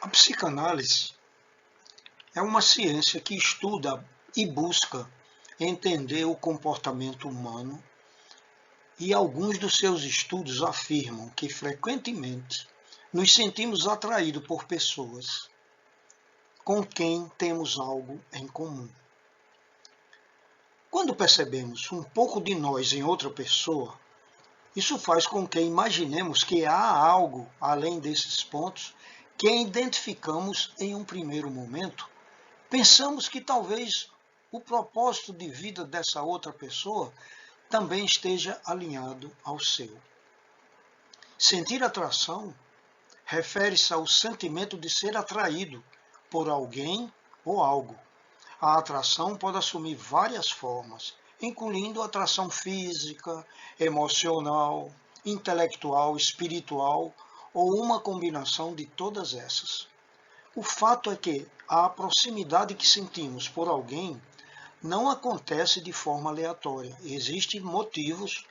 A psicanálise é uma ciência que estuda e busca entender o comportamento humano, e alguns dos seus estudos afirmam que frequentemente nos sentimos atraídos por pessoas com quem temos algo em comum. Quando percebemos um pouco de nós em outra pessoa, isso faz com que imaginemos que há algo além desses pontos que identificamos em um primeiro momento. Pensamos que talvez o propósito de vida dessa outra pessoa também esteja alinhado ao seu. Sentir atração refere-se ao sentimento de ser atraído por alguém ou algo. A atração pode assumir várias formas, incluindo atração física, emocional, intelectual, espiritual ou uma combinação de todas essas. O fato é que a proximidade que sentimos por alguém não acontece de forma aleatória. Existem motivos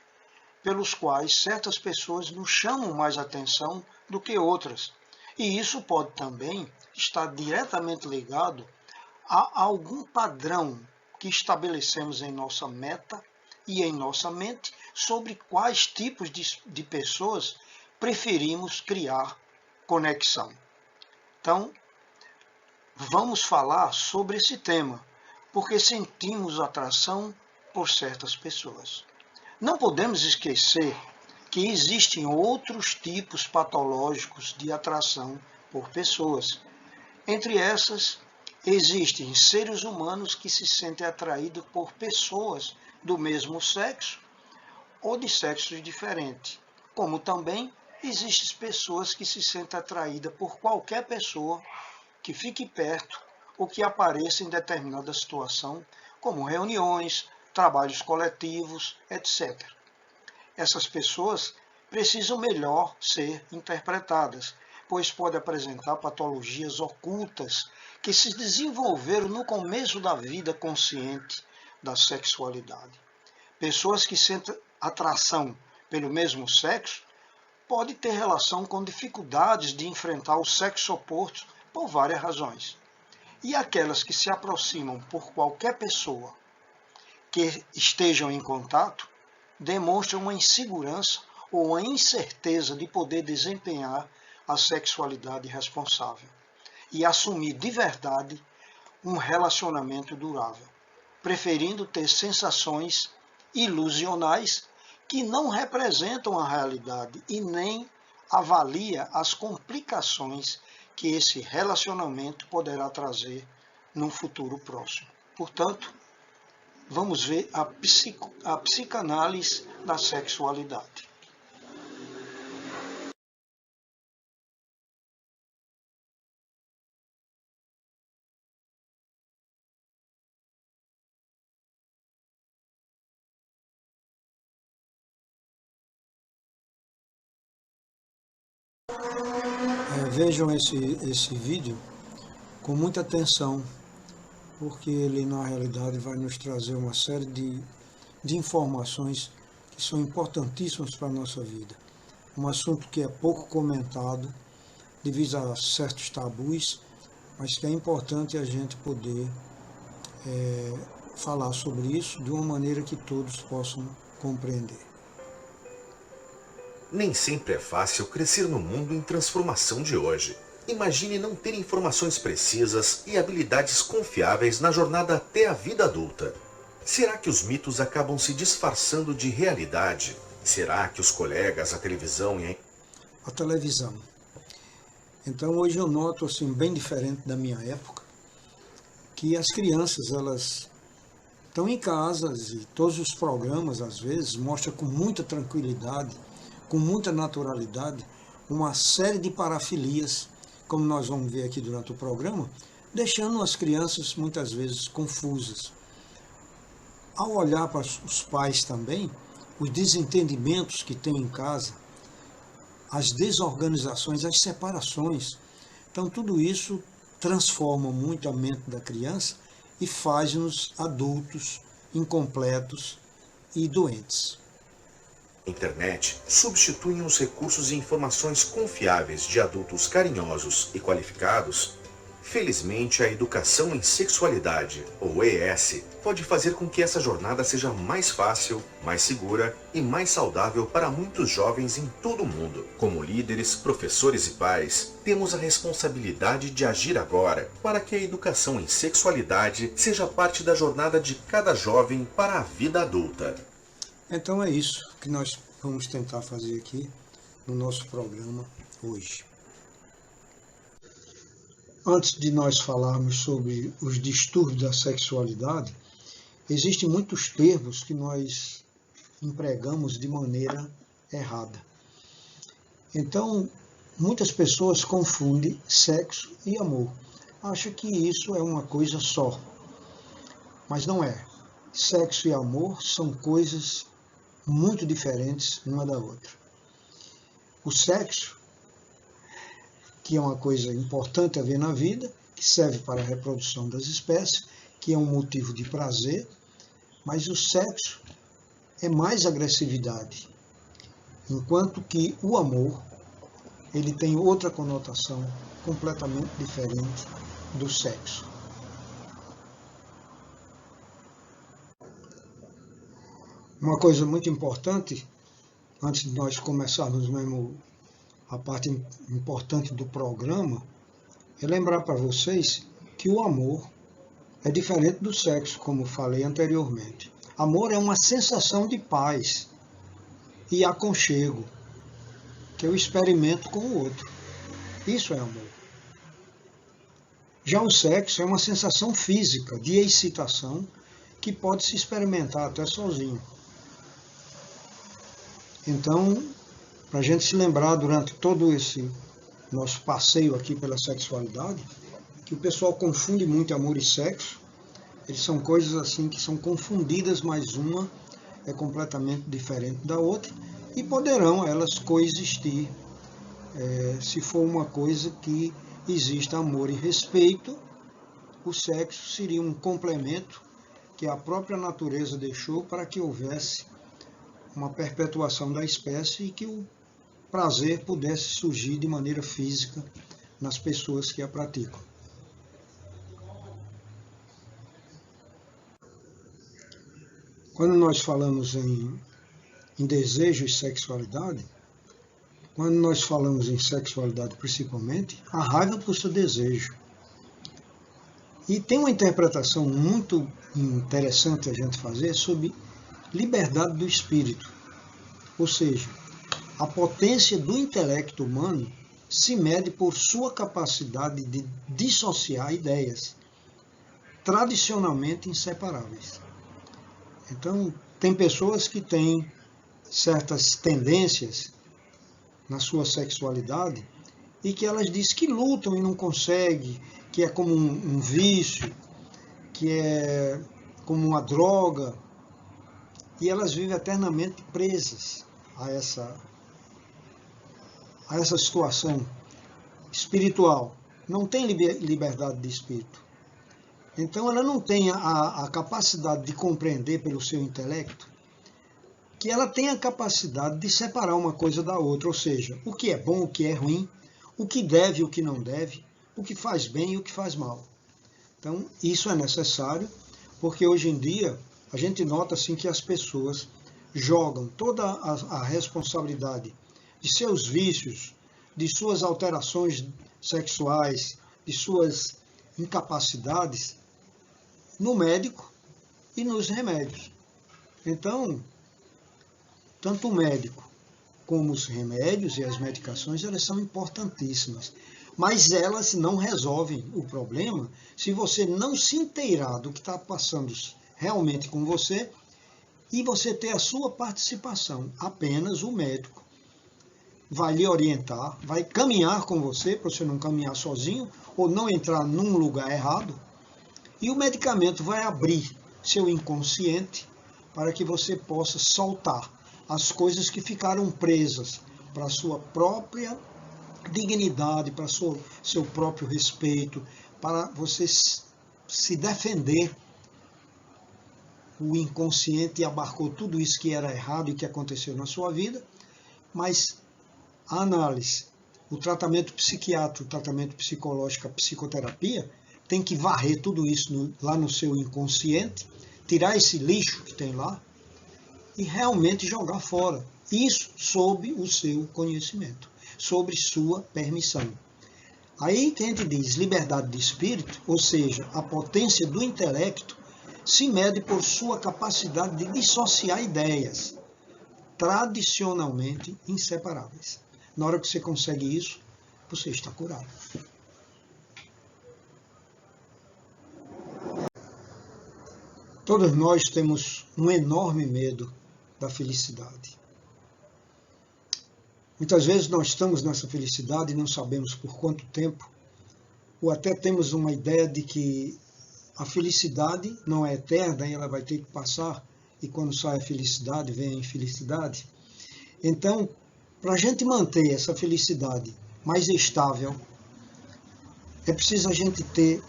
pelos quais certas pessoas nos chamam mais atenção do que outras. E isso pode também estar diretamente ligado a algum padrão que estabelecemos em nossa meta e em nossa mente sobre quais tipos de pessoas preferimos criar conexão. Então, vamos falar sobre esse tema, porque sentimos atração por certas pessoas. Não podemos esquecer que existem outros tipos patológicos de atração por pessoas. Entre essas, existem seres humanos que se sentem atraídos por pessoas do mesmo sexo ou de sexos diferentes, como também existem pessoas que se sentem atraídas por qualquer pessoa que fique perto ou que apareça em determinada situação, como reuniões, trabalhos coletivos, etc. Essas pessoas precisam melhor ser interpretadas, pois podem apresentar patologias ocultas que se desenvolveram no começo da vida consciente da sexualidade. Pessoas que sentem atração pelo mesmo sexo podem ter relação com dificuldades de enfrentar o sexo oposto por várias razões. E aquelas que se aproximam por qualquer pessoa que estejam em contato demonstram uma insegurança ou uma incerteza de poder desempenhar a sexualidade responsável e assumir de verdade um relacionamento durável, preferindo ter sensações ilusionais que não representam a realidade e nem avalia as complicações que esse relacionamento poderá trazer num futuro próximo. Portanto, vamos ver a psicanálise da sexualidade. Vejam esse vídeo com muita atenção, porque ele na realidade vai nos trazer uma série de informações que são importantíssimas para a nossa vida. Um assunto que é pouco comentado devido a certos tabus, mas que é importante a gente poder falar sobre isso de uma maneira que todos possam compreender. Nem sempre é fácil crescer no mundo em transformação de hoje. Imagine não ter informações precisas e habilidades confiáveis na jornada até a vida adulta. Será que os mitos acabam se disfarçando de realidade? Será que os colegas, a televisão e a televisão. Então hoje eu noto assim bem diferente da minha época, que as crianças elas estão em casa e todos os programas às vezes mostram com muita tranquilidade, com muita naturalidade, uma série de parafilias, como nós vamos ver aqui durante o programa, deixando as crianças muitas vezes confusas. Ao olhar para os pais também, os desentendimentos que tem em casa, as desorganizações, as separações, então tudo isso transforma muito a mente da criança e faz-nos adultos incompletos e doentes. Internet substituem os recursos e informações confiáveis de adultos carinhosos e qualificados. Felizmente, a educação em sexualidade, ou ES, pode fazer com que essa jornada seja mais fácil, mais segura e mais saudável para muitos jovens em todo o mundo. Como líderes, professores e pais, temos a responsabilidade de agir agora para que a educação em sexualidade seja parte da jornada de cada jovem para a vida adulta. Então é isso que nós vamos tentar fazer aqui no nosso programa hoje. Antes de nós falarmos sobre os distúrbios da sexualidade, existem muitos termos que nós empregamos de maneira errada. Então, muitas pessoas confundem sexo e amor. Acham que isso é uma coisa só, mas não é. Sexo e amor são coisas muito diferentes uma da outra. O sexo, que é uma coisa importante a ver na vida, que serve para a reprodução das espécies, que é um motivo de prazer, mas o sexo é mais agressividade, enquanto que o amor, ele tem outra conotação completamente diferente do sexo. Uma coisa muito importante, antes de nós começarmos mesmo a parte importante do programa, é lembrar para vocês que o amor é diferente do sexo, como falei anteriormente. Amor é uma sensação de paz e aconchego que eu experimento com o outro. Isso é amor. Já o sexo é uma sensação física de excitação que pode se experimentar até sozinho. Então, para a gente se lembrar durante todo esse nosso passeio aqui pela sexualidade, que o pessoal confunde muito amor e sexo, eles são coisas assim que são confundidas, mas uma é completamente diferente da outra, e poderão elas coexistir, se for uma coisa que exista amor e respeito. O sexo seria um complemento que a própria natureza deixou para que houvesse uma perpetuação da espécie e que o prazer pudesse surgir de maneira física nas pessoas que a praticam. Quando nós falamos em desejo e sexualidade, quando nós falamos em sexualidade principalmente, a raiva puxa desejo. E tem uma interpretação muito interessante a gente fazer sobre liberdade do espírito. Ou seja, a potência do intelecto humano se mede por sua capacidade de dissociar ideias, tradicionalmente inseparáveis. Então, tem pessoas que têm certas tendências na sua sexualidade e que elas dizem que lutam e não conseguem, que é como um vício, que é como uma droga, e elas vivem eternamente presas a essa situação espiritual. Não tem liberdade de espírito. Então ela não tem a capacidade de compreender pelo seu intelecto que ela tem a capacidade de separar uma coisa da outra, ou seja, o que é bom, o que é ruim, o que deve e o que não deve, o que faz bem e o que faz mal. Então isso é necessário, porque hoje em dia a gente nota assim que as pessoas jogam toda a responsabilidade de seus vícios, de suas alterações sexuais, de suas incapacidades no médico e nos remédios. Então, tanto o médico como os remédios e as medicações, elas são importantíssimas. Mas elas não resolvem o problema se você não se inteirar do que está passando realmente com você e você ter a sua participação. Apenas o médico vai lhe orientar, vai caminhar com você, para você não caminhar sozinho ou não entrar num lugar errado. E o medicamento vai abrir seu inconsciente para que você possa soltar as coisas que ficaram presas para a sua própria dignidade, para seu próprio respeito, para você se defender o inconsciente abarcou tudo isso que era errado e que aconteceu na sua vida, mas a análise, o tratamento psiquiátrico, o tratamento psicológico, a psicoterapia, tem que varrer tudo isso lá no seu inconsciente, tirar esse lixo que tem lá e realmente jogar fora. Isso sob o seu conhecimento, sobre sua permissão. Aí que a gente diz liberdade de espírito, ou seja, a potência do intelecto, se mede por sua capacidade de dissociar ideias, tradicionalmente inseparáveis. Na hora que você consegue isso, você está curado. Todos nós temos um enorme medo da felicidade. Muitas vezes nós estamos nessa felicidade e não sabemos por quanto tempo, ou até temos uma ideia de que a felicidade não é eterna e ela vai ter que passar, e quando sai a felicidade, vem a infelicidade. Então, para a gente manter essa felicidade mais estável, é preciso a gente ter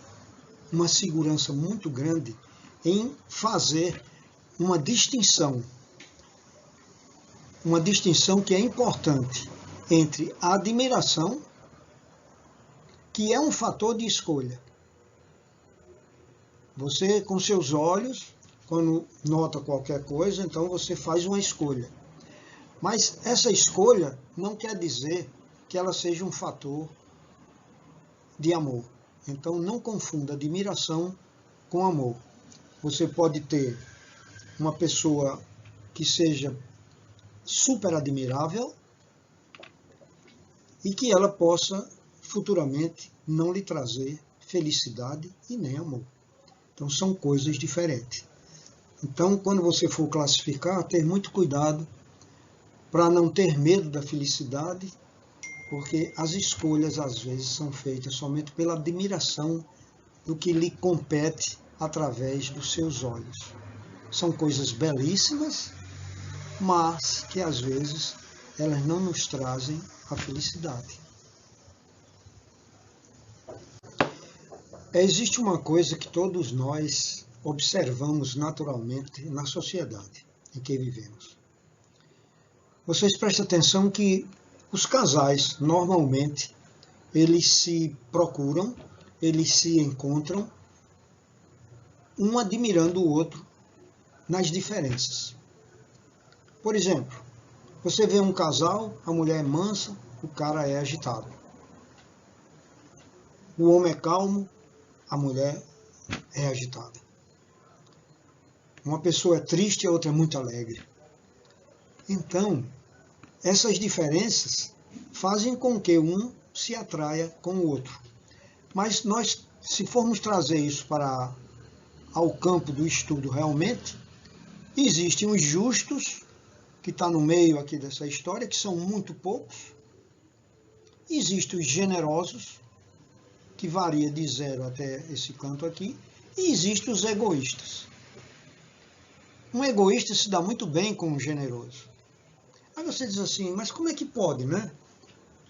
uma segurança muito grande em fazer uma distinção que é importante entre a admiração, que é um fator de escolha. Você, com seus olhos, quando nota qualquer coisa, então você faz uma escolha. Mas essa escolha não quer dizer que ela seja um fator de amor. Então não confunda admiração com amor. Você pode ter uma pessoa que seja super admirável e que ela possa futuramente não lhe trazer felicidade e nem amor. Então são coisas diferentes. Então, quando você for classificar, ter muito cuidado para não ter medo da felicidade, porque as escolhas às vezes são feitas somente pela admiração do que lhe compete através dos seus olhos. São coisas belíssimas, mas que às vezes elas não nos trazem a felicidade. Existe uma coisa que todos nós observamos naturalmente na sociedade em que vivemos. Vocês prestem atenção que os casais, normalmente, eles se procuram, eles se encontram, um admirando o outro nas diferenças. Por exemplo, você vê um casal, a mulher é mansa, o cara é agitado. O homem é calmo, a mulher é agitada. Uma pessoa é triste, a outra é muito alegre. Então, essas diferenças fazem com que um se atraia com o outro. Mas nós, se formos trazer isso ao campo do estudo realmente, existem os justos, que está no meio aqui dessa história, que são muito poucos. Existem os generosos, que varia de 0 até esse canto aqui. E existem os egoístas. Um egoísta se dá muito bem com um generoso. Aí você diz assim, mas como é que pode, né?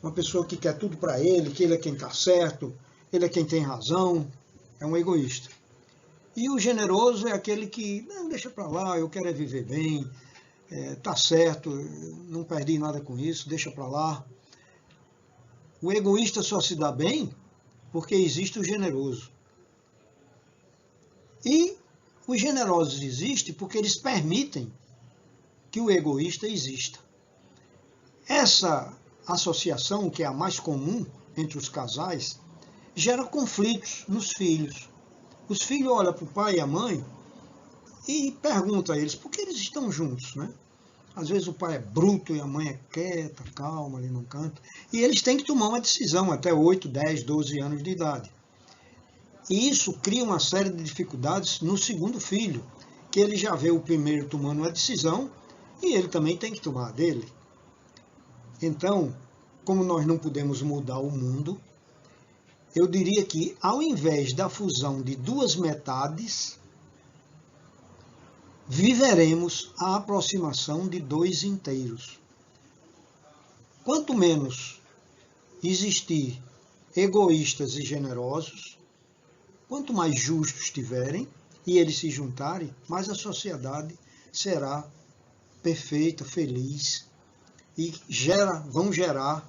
Uma pessoa que quer tudo para ele, que ele é quem está certo, ele é quem tem razão, é um egoísta. E o generoso é aquele que, não, deixa para lá, eu quero é viver bem, tá certo, não perdi nada com isso, deixa para lá. O egoísta só se dá bem porque existe o generoso. E os generosos existem porque eles permitem que o egoísta exista. Essa associação, que é a mais comum entre os casais, gera conflitos nos filhos. Os filhos olham para o pai e a mãe e perguntam a eles por que eles estão juntos, né? Às vezes o pai é bruto e a mãe é quieta, calma ali no canto. E eles têm que tomar uma decisão até 8, 10, 12 anos de idade. E isso cria uma série de dificuldades no segundo filho, que ele já vê o primeiro tomando uma decisão e ele também tem que tomar a dele. Então, como nós não podemos mudar o mundo, eu diria que ao invés da fusão de duas metades, viveremos a aproximação de dois inteiros. Quanto menos existir egoístas e generosos, quanto mais justos tiverem, e eles se juntarem, mais a sociedade será perfeita, feliz e vão gerar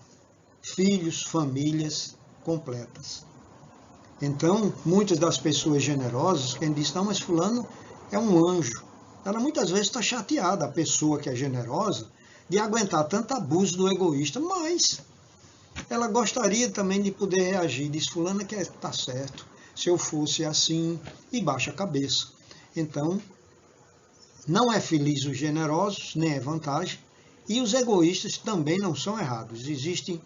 filhos, famílias completas. Então, muitas das pessoas generosas, quem diz, não, mas fulano é um anjo. Ela muitas vezes está chateada, a pessoa que é generosa, de aguentar tanto abuso do egoísta, mas ela gostaria também de poder reagir. Diz, fulano que está certo, se eu fosse assim, e baixa a cabeça. Então, não é feliz os generosos, nem é vantagem, e os egoístas também não são errados. Existem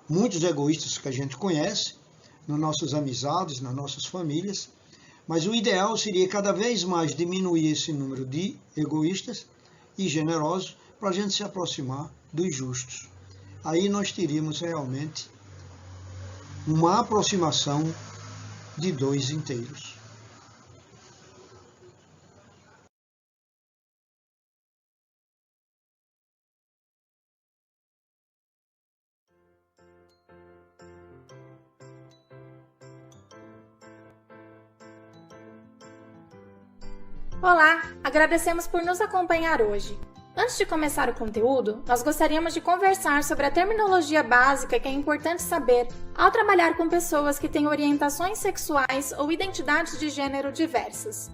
muitos egoístas que a gente conhece, nas nossas amizades, nas nossas famílias, mas o ideal seria cada vez mais diminuir esse número de egoístas e generosos para a gente se aproximar dos justos. Aí nós teríamos realmente uma aproximação de dois inteiros. Olá, agradecemos por nos acompanhar hoje. Antes de começar o conteúdo, nós gostaríamos de conversar sobre a terminologia básica que é importante saber ao trabalhar com pessoas que têm orientações sexuais ou identidades de gênero diversas.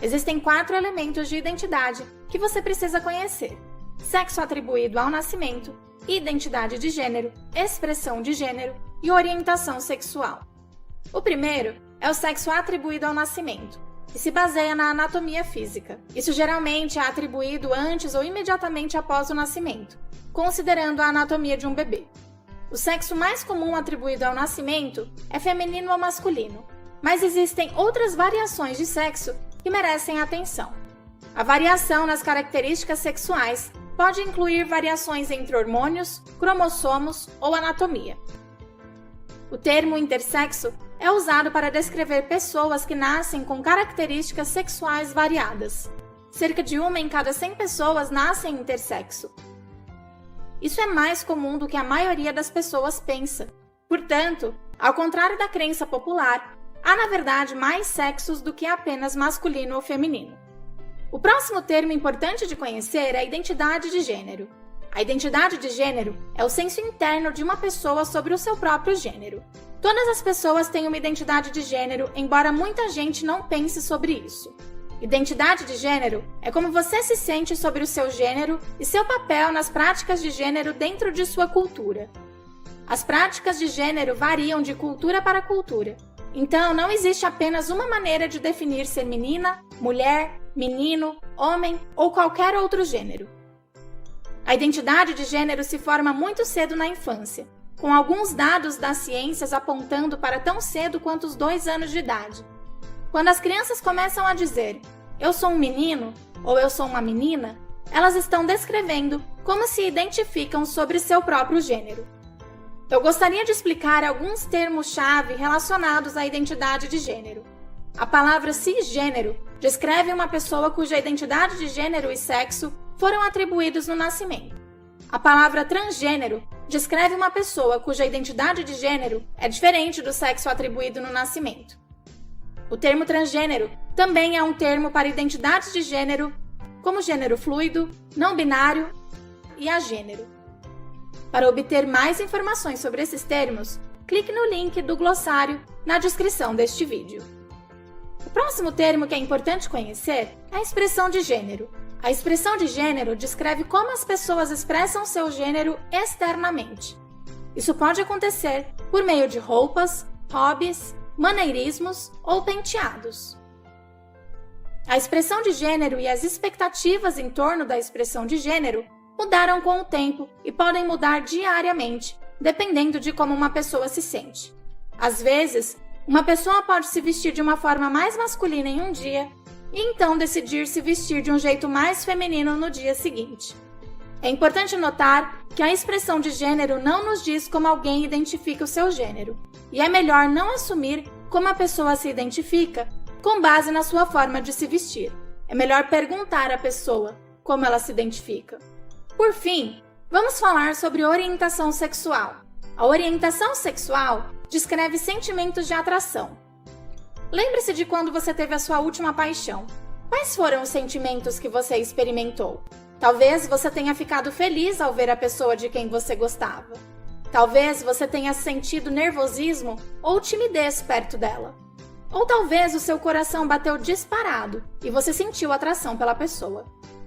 Existem 4 elementos de identidade que você precisa conhecer: sexo atribuído ao nascimento, identidade de gênero, expressão de gênero e orientação sexual. O primeiro é o sexo atribuído ao nascimento, e se baseia na anatomia física. Isso geralmente é atribuído antes ou imediatamente após o nascimento, considerando a anatomia de um bebê. O sexo mais comum atribuído ao nascimento é feminino ou masculino, mas existem outras variações de sexo que merecem atenção. A variação nas características sexuais pode incluir variações entre hormônios, cromossomos ou anatomia. O termo intersexo é usado para descrever pessoas que nascem com características sexuais variadas. Cerca de 1 em cada 100 pessoas nascem intersexo. Isso é mais comum do que a maioria das pessoas pensa. Portanto, ao contrário da crença popular, há na verdade mais sexos do que apenas masculino ou feminino. O próximo termo importante de conhecer é a identidade de gênero. A identidade de gênero é o senso interno de uma pessoa sobre o seu próprio gênero. Todas as pessoas têm uma identidade de gênero, embora muita gente não pense sobre isso. Identidade de gênero é como você se sente sobre o seu gênero e seu papel nas práticas de gênero dentro de sua cultura. As práticas de gênero variam de cultura para cultura. Então, não existe apenas uma maneira de definir ser menina, mulher, menino, homem ou qualquer outro gênero. A identidade de gênero se forma muito cedo na infância, com alguns dados das ciências apontando para tão cedo quanto os 2 anos de idade. Quando as crianças começam a dizer "eu sou um menino" ou "eu sou uma menina", elas estão descrevendo como se identificam sobre seu próprio gênero. Eu gostaria de explicar alguns termos-chave relacionados à identidade de gênero. A palavra cisgênero descreve uma pessoa cuja identidade de gênero e sexo foram atribuídos no nascimento. A palavra transgênero descreve uma pessoa cuja identidade de gênero é diferente do sexo atribuído no nascimento. O termo transgênero também é um termo para identidade de gênero, como gênero fluido, não binário e agênero. Para obter mais informações sobre esses termos, clique no link do glossário na descrição deste vídeo. O próximo termo que é importante conhecer é a expressão de gênero. A expressão de gênero descreve como as pessoas expressam seu gênero externamente. Isso pode acontecer por meio de roupas, hobbies, maneirismos ou penteados. A expressão de gênero e as expectativas em torno da expressão de gênero mudaram com o tempo e podem mudar diariamente, dependendo de como uma pessoa se sente. Às vezes, uma pessoa pode se vestir de uma forma mais masculina em um dia e então decidir se vestir de um jeito mais feminino no dia seguinte. É importante notar que a expressão de gênero não nos diz como alguém identifica o seu gênero, e é melhor não assumir como a pessoa se identifica com base na sua forma de se vestir. É melhor perguntar à pessoa como ela se identifica. Por fim, vamos falar sobre orientação sexual. A orientação sexual descreve sentimentos de atração. Lembre-se de quando você teve a sua última paixão. Quais foram os sentimentos que você experimentou? Talvez você tenha ficado feliz ao ver a pessoa de quem você gostava. Talvez você tenha sentido nervosismo ou timidez perto dela. Ou talvez o seu coração bateu disparado e você sentiu atração pela pessoa.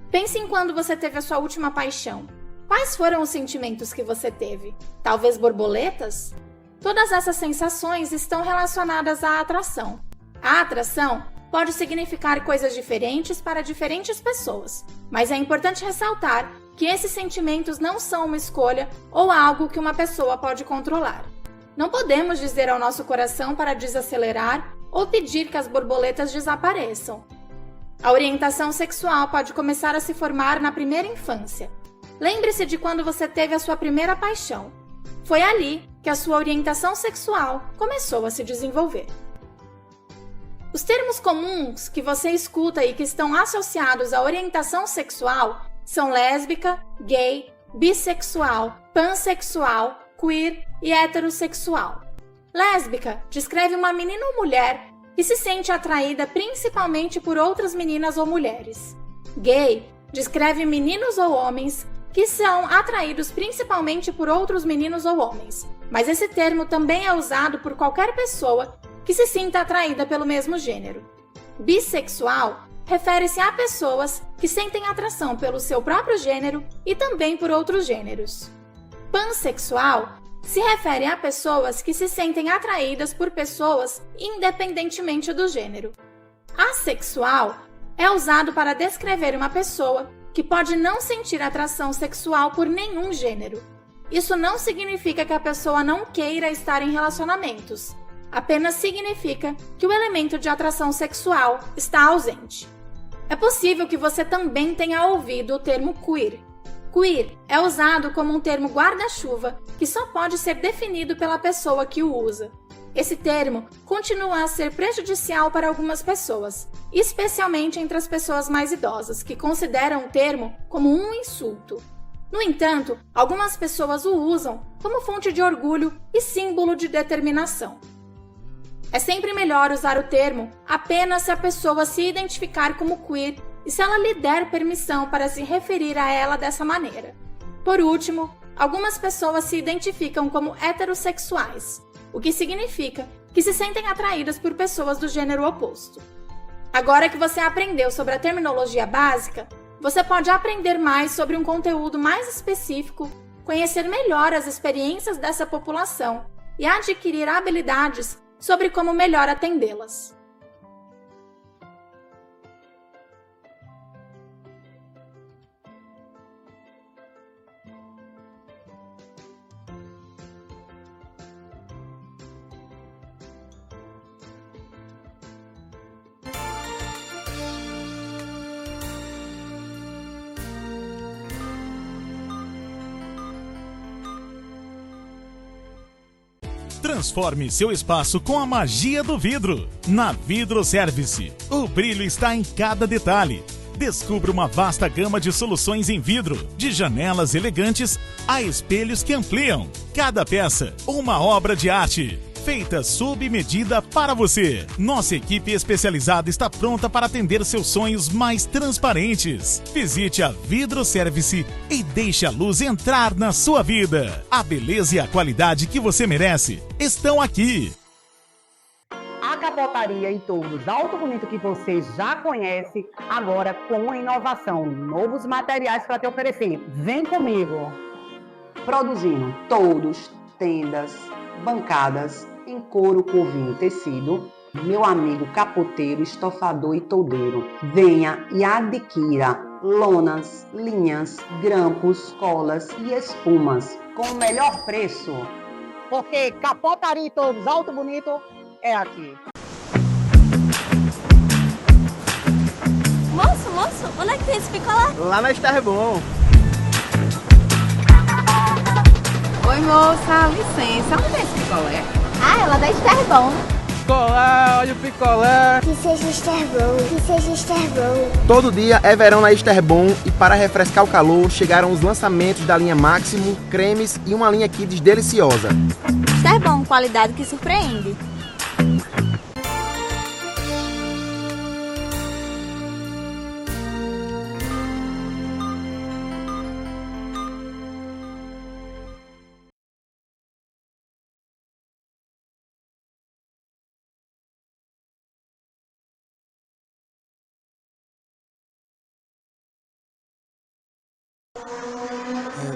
Pense em quando você teve a sua última paixão. Quais foram os sentimentos que você teve? Talvez borboletas? Todas essas sensações estão relacionadas à atração. A atração pode significar coisas diferentes para diferentes pessoas, mas é importante ressaltar que esses sentimentos não são uma escolha ou algo que uma pessoa pode controlar. Não podemos dizer ao nosso coração para desacelerar ou pedir que as borboletas desapareçam. A orientação sexual pode começar a se formar na primeira infância. Lembre-se de quando você teve a sua primeira paixão. Foi ali que a sua orientação sexual começou a se desenvolver. Os termos comuns que você escuta e que estão associados à orientação sexual são lésbica, gay, bissexual, pansexual, queer e heterossexual. Lésbica descreve uma menina ou mulher que se sente atraída principalmente por outras meninas ou mulheres. Gay descreve meninos ou homens que são atraídos principalmente por outros meninos ou homens, mas esse termo também é usado por qualquer pessoa que se sinta atraída pelo mesmo gênero. Bissexual refere-se a pessoas que sentem atração pelo seu próprio gênero e também por outros gêneros. Pansexual se refere a pessoas que se sentem atraídas por pessoas independentemente do gênero. Assexual é usado para descrever uma pessoa que pode não sentir atração sexual por nenhum gênero. Isso não significa que a pessoa não queira estar em relacionamentos, apenas significa que o elemento de atração sexual está ausente. É possível que você também tenha ouvido o termo queer. Queer é usado como um termo guarda-chuva que só pode ser definido pela pessoa que o usa. Esse termo continua a ser prejudicial para algumas pessoas, especialmente entre as pessoas mais idosas, que consideram o termo como um insulto. No entanto, algumas pessoas o usam como fonte de orgulho e símbolo de determinação. É sempre melhor usar o termo apenas se a pessoa se identificar como queer e se ela lhe der permissão para se referir a ela dessa maneira. Por último, algumas pessoas se identificam como heterossexuais, o que significa que se sentem atraídas por pessoas do gênero oposto. Agora que você aprendeu sobre a terminologia básica, você pode aprender mais sobre um conteúdo mais específico, conhecer melhor as experiências dessa população e adquirir habilidades sobre como melhor atendê-las. Transforme seu espaço com a magia do vidro. Na Vidro Service, o brilho está em cada detalhe. Descubra uma vasta gama de soluções em vidro, de janelas elegantes a espelhos que ampliam. Cada peça, uma obra de arte, feita sob medida para você. Nossa equipe especializada está pronta para atender seus sonhos mais transparentes. Visite a Vidro Service e deixe a luz entrar na sua vida. A beleza e a qualidade que você merece estão aqui. A capotaria e touros Alto Bonito que você já conhece, agora com inovação, novos materiais para te oferecer. Vem comigo! Produzindo touros, tendas, bancadas em couro, corvinho, tecido, meu amigo capoteiro, estofador e toldeiro. Venha e adquira lonas, linhas, grampos, colas e espumas com o melhor preço. Porque capotaria e touros Alto Bonito é aqui. Moço, onde é que tem esse picolé? Lá na Estarbom. Oi, moça, licença, onde é esse picolé? Ah, ela é da Estarbom. Picolé, olha o picolé. Que seja Estarbom. Todo dia é verão na Estarbom e para refrescar o calor chegaram os lançamentos da linha Máximo, cremes e uma linha Kids deliciosa. Estarbom, qualidade que surpreende.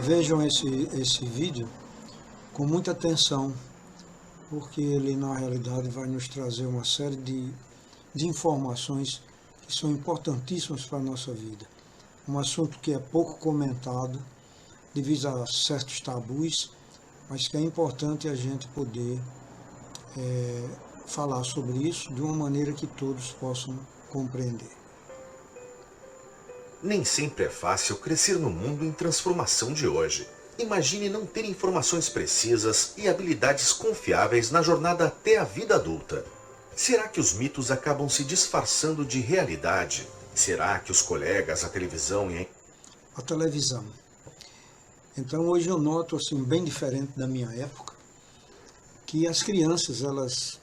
Vejam esse vídeo com muita atenção, porque ele na realidade vai nos trazer uma série de informações que são importantíssimas para a nossa vida. Um assunto que é pouco comentado devido a certos tabus, mas que é importante a gente poder falar sobre isso de uma maneira que todos possam compreender. Nem sempre é fácil crescer no mundo em transformação de hoje. Imagine não ter informações precisas e habilidades confiáveis na jornada até a vida adulta. Será que os mitos acabam se disfarçando de realidade? Será que os colegas, a televisão e a televisão. Então hoje eu noto assim bem diferente da minha época, que as crianças elas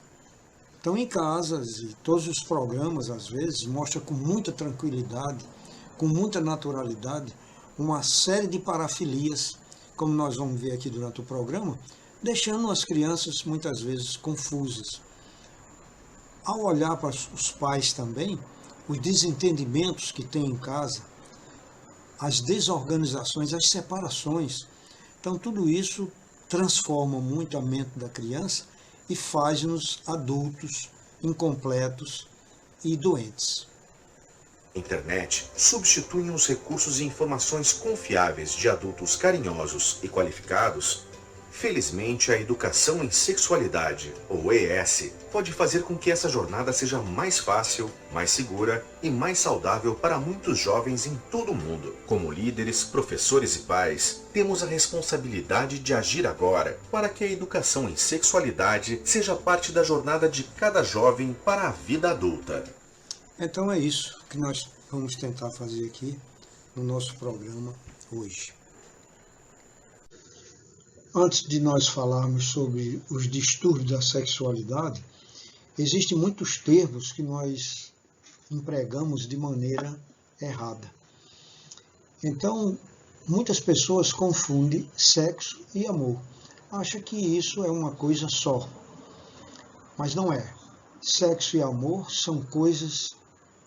estão em casa e todos os programas às vezes mostram com muita tranquilidade, com muita naturalidade, uma série de parafilias, como nós vamos ver aqui durante o programa, deixando as crianças muitas vezes confusas. Ao olhar para os pais também, os desentendimentos que tem em casa, as desorganizações, as separações, então tudo isso transforma muito a mente da criança e faz-nos adultos incompletos e doentes. Internet substituem os recursos e informações confiáveis de adultos carinhosos e qualificados. Felizmente, a educação em sexualidade, ou ES, pode fazer com que essa jornada seja mais fácil, mais segura e mais saudável para muitos jovens em todo o mundo. Como líderes, professores e pais, temos a responsabilidade de agir agora para que a educação em sexualidade seja parte da jornada de cada jovem para a vida adulta. Então é isso que nós vamos tentar fazer aqui no nosso programa hoje. Antes de nós falarmos sobre os distúrbios da sexualidade, existem muitos termos que nós empregamos de maneira errada. Então, muitas pessoas confundem sexo e amor. Acham que isso é uma coisa só, mas não é. Sexo e amor são coisas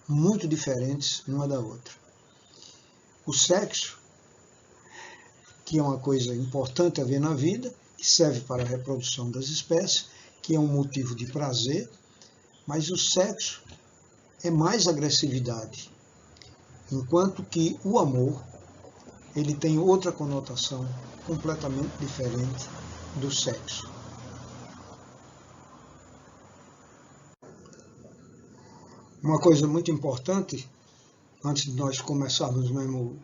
muito diferentes uma da outra. O sexo, que é uma coisa importante a ver na vida, que serve para a reprodução das espécies, que é um motivo de prazer, mas o sexo é mais agressividade, enquanto que o amor ele tem outra conotação completamente diferente do sexo. Uma coisa muito importante, antes de nós começarmos mesmo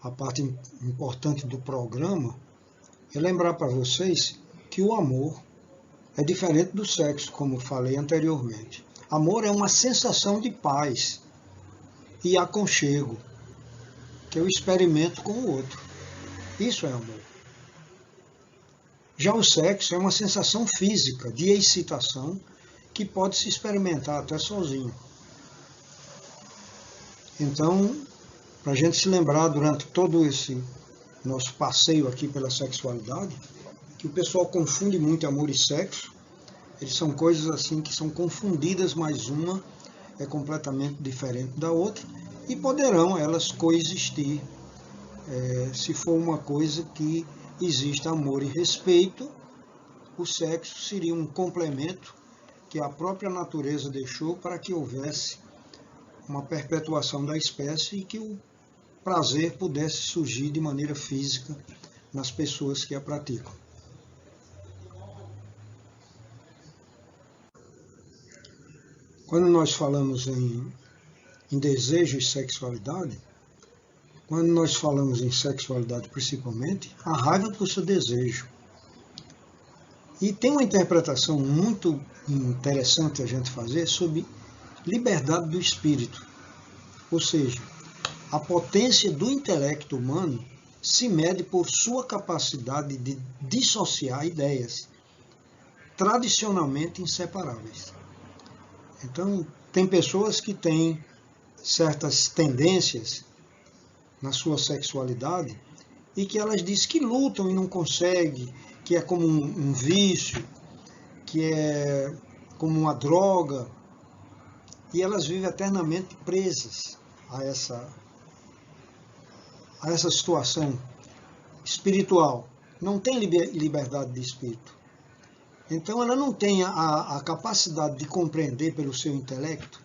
a parte importante do programa, é lembrar para vocês que o amor é diferente do sexo, como falei anteriormente. Amor é uma sensação de paz e aconchego, que eu experimento com o outro. Isso é amor. Já o sexo é uma sensação física, de excitação, que pode se experimentar até sozinho. Então, para a gente se lembrar durante todo esse nosso passeio aqui pela sexualidade, que o pessoal confunde muito amor e sexo, eles são coisas assim que são confundidas, mas uma é completamente diferente da outra, e poderão elas coexistir, se for uma coisa que exista amor e respeito. O sexo seria um complemento que a própria natureza deixou para que houvesse uma perpetuação da espécie e que o prazer pudesse surgir de maneira física nas pessoas que a praticam. Quando nós falamos em desejo e sexualidade, quando nós falamos em sexualidade principalmente, a raiva puxa desejo. E tem uma interpretação muito interessante a gente fazer sobre liberdade do espírito, ou seja, a potência do intelecto humano se mede por sua capacidade de dissociar ideias, tradicionalmente inseparáveis. Então, tem pessoas que têm certas tendências na sua sexualidade e que elas dizem que lutam e não conseguem, que é como um vício, que é como uma droga, e elas vivem eternamente presas a essa situação espiritual, não tem liberdade de espírito. Então ela não tem a capacidade de compreender pelo seu intelecto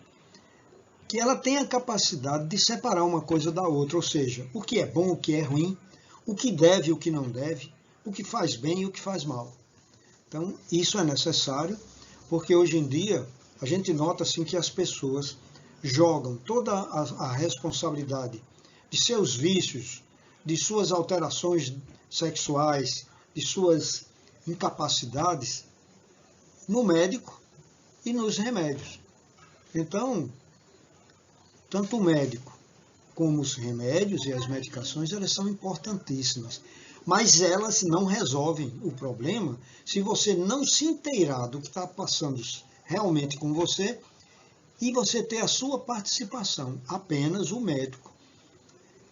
que ela tem a capacidade de separar uma coisa da outra, ou seja, o que é bom, o que é ruim, o que deve e o que não deve, o que faz bem e o que faz mal. Então isso é necessário, porque hoje em dia a gente nota assim que as pessoas jogam toda a responsabilidade de seus vícios, de suas alterações sexuais, de suas incapacidades no médico e nos remédios. Então, tanto o médico como os remédios e as medicações, elas são importantíssimas. Mas elas não resolvem o problema se você não se inteirar do que está passando realmente com você e você ter a sua participação. Apenas o médico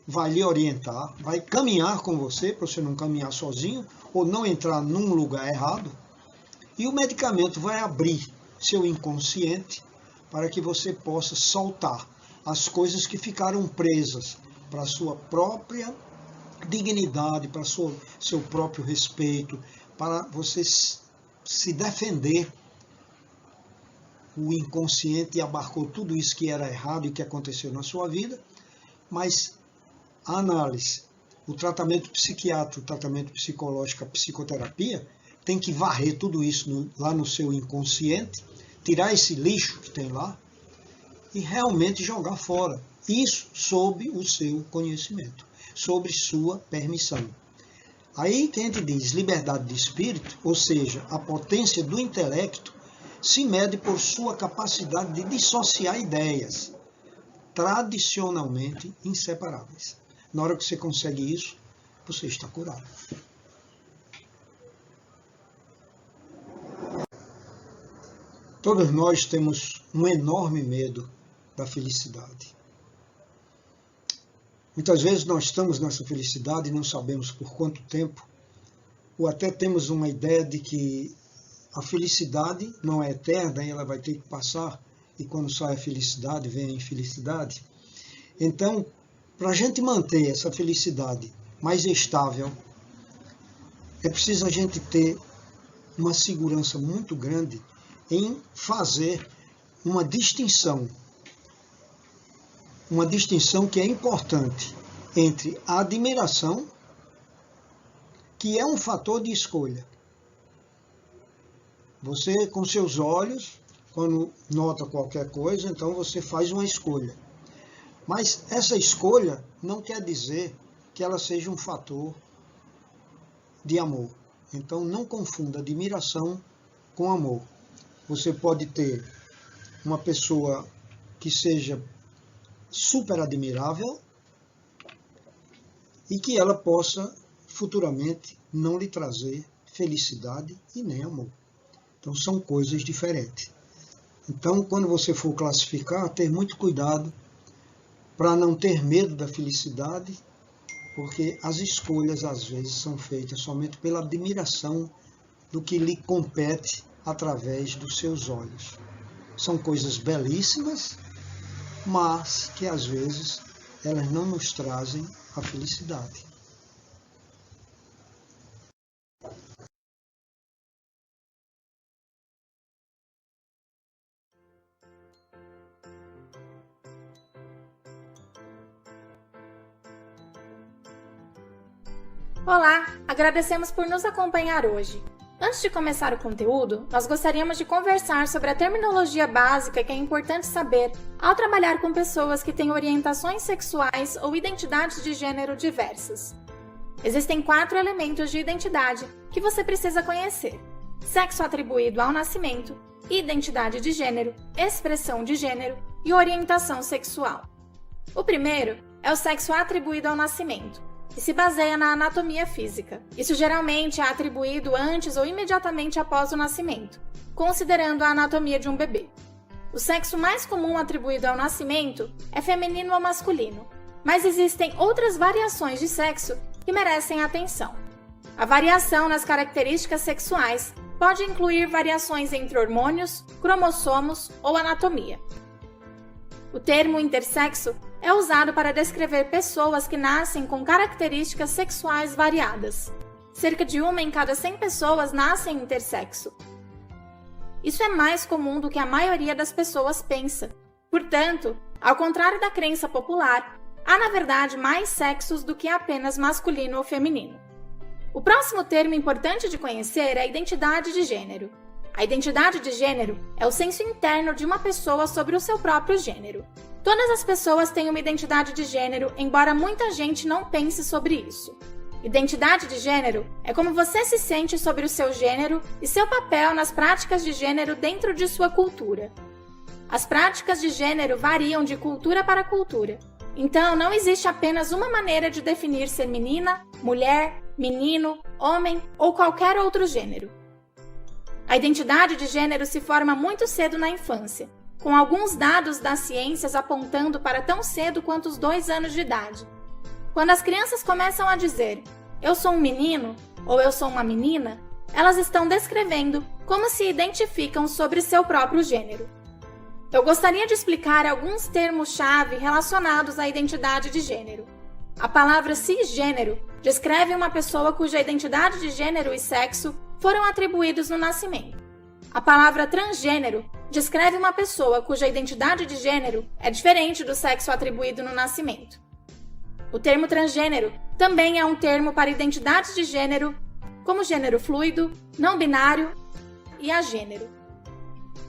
vai lhe orientar, vai caminhar com você, para você não caminhar sozinho ou não entrar num lugar errado. E o medicamento vai abrir seu inconsciente para que você possa soltar as coisas que ficaram presas para a sua própria dignidade, para seu próprio respeito, para você se defender. O inconsciente abarcou tudo isso que era errado e que aconteceu na sua vida, mas a análise, o tratamento psiquiátrico, o tratamento psicológico, a psicoterapia, tem que varrer tudo isso lá no seu inconsciente, tirar esse lixo que tem lá e realmente jogar fora. Isso sob o seu conhecimento, sobre sua permissão. Aí que a gente diz liberdade de espírito, ou seja, a potência do intelecto, se mede por sua capacidade de dissociar ideias, tradicionalmente inseparáveis. Na hora que você consegue isso, você está curado. Todos nós temos um enorme medo da felicidade. Muitas vezes nós estamos nessa felicidade e não sabemos por quanto tempo, ou até temos uma ideia de que a felicidade não é eterna e ela vai ter que passar, e quando sai a felicidade, vem a infelicidade. Então, para a gente manter essa felicidade mais estável, é preciso a gente ter uma segurança muito grande em fazer uma distinção que é importante entre a admiração, que é um fator de escolha. Você, com seus olhos, quando nota qualquer coisa, então você faz uma escolha. Mas essa escolha não quer dizer que ela seja um fator de amor. Então não confunda admiração com amor. Você pode ter uma pessoa que seja super admirável e que ela possa futuramente não lhe trazer felicidade e nem amor. Então são coisas diferentes. Então quando você for classificar, ter muito cuidado para não ter medo da felicidade, porque as escolhas às vezes são feitas somente pela admiração do que lhe compete através dos seus olhos. São coisas belíssimas, mas que às vezes elas não nos trazem a felicidade. Olá, agradecemos por nos acompanhar hoje. Antes de começar o conteúdo, nós gostaríamos de conversar sobre a terminologia básica que é importante saber ao trabalhar com pessoas que têm orientações sexuais ou identidades de gênero diversas. Existem 4 elementos de identidade que você precisa conhecer: sexo atribuído ao nascimento, identidade de gênero, expressão de gênero e orientação sexual. O primeiro é o sexo atribuído ao nascimento, e se baseia na anatomia física. Isso geralmente é atribuído antes ou imediatamente após o nascimento, considerando a anatomia de um bebê. O sexo mais comum atribuído ao nascimento é feminino ou masculino, mas existem outras variações de sexo que merecem atenção. A variação nas características sexuais pode incluir variações entre hormônios, cromossomos ou anatomia. O termo intersexo é usado para descrever pessoas que nascem com características sexuais variadas. Cerca de 1 em cada 100 pessoas nascem intersexo. Isso é mais comum do que a maioria das pessoas pensa. Portanto, ao contrário da crença popular, há na verdade mais sexos do que apenas masculino ou feminino. O próximo termo importante de conhecer é a identidade de gênero. A identidade de gênero é o senso interno de uma pessoa sobre o seu próprio gênero. Todas as pessoas têm uma identidade de gênero, embora muita gente não pense sobre isso. Identidade de gênero é como você se sente sobre o seu gênero e seu papel nas práticas de gênero dentro de sua cultura. As práticas de gênero variam de cultura para cultura. Então, não existe apenas uma maneira de definir ser menina, mulher, menino, homem ou qualquer outro gênero. A identidade de gênero se forma muito cedo na infância, com alguns dados das ciências apontando para tão cedo quanto os 2 anos de idade. Quando as crianças começam a dizer "eu sou um menino" ou "eu sou uma menina", elas estão descrevendo como se identificam sobre seu próprio gênero. Eu gostaria de explicar alguns termos-chave relacionados à identidade de gênero. A palavra cisgênero descreve uma pessoa cuja identidade de gênero e sexo foram atribuídos no nascimento. A palavra transgênero descreve uma pessoa cuja identidade de gênero é diferente do sexo atribuído no nascimento. O termo transgênero também é um termo para identidade de gênero, como gênero fluido, não binário e agênero.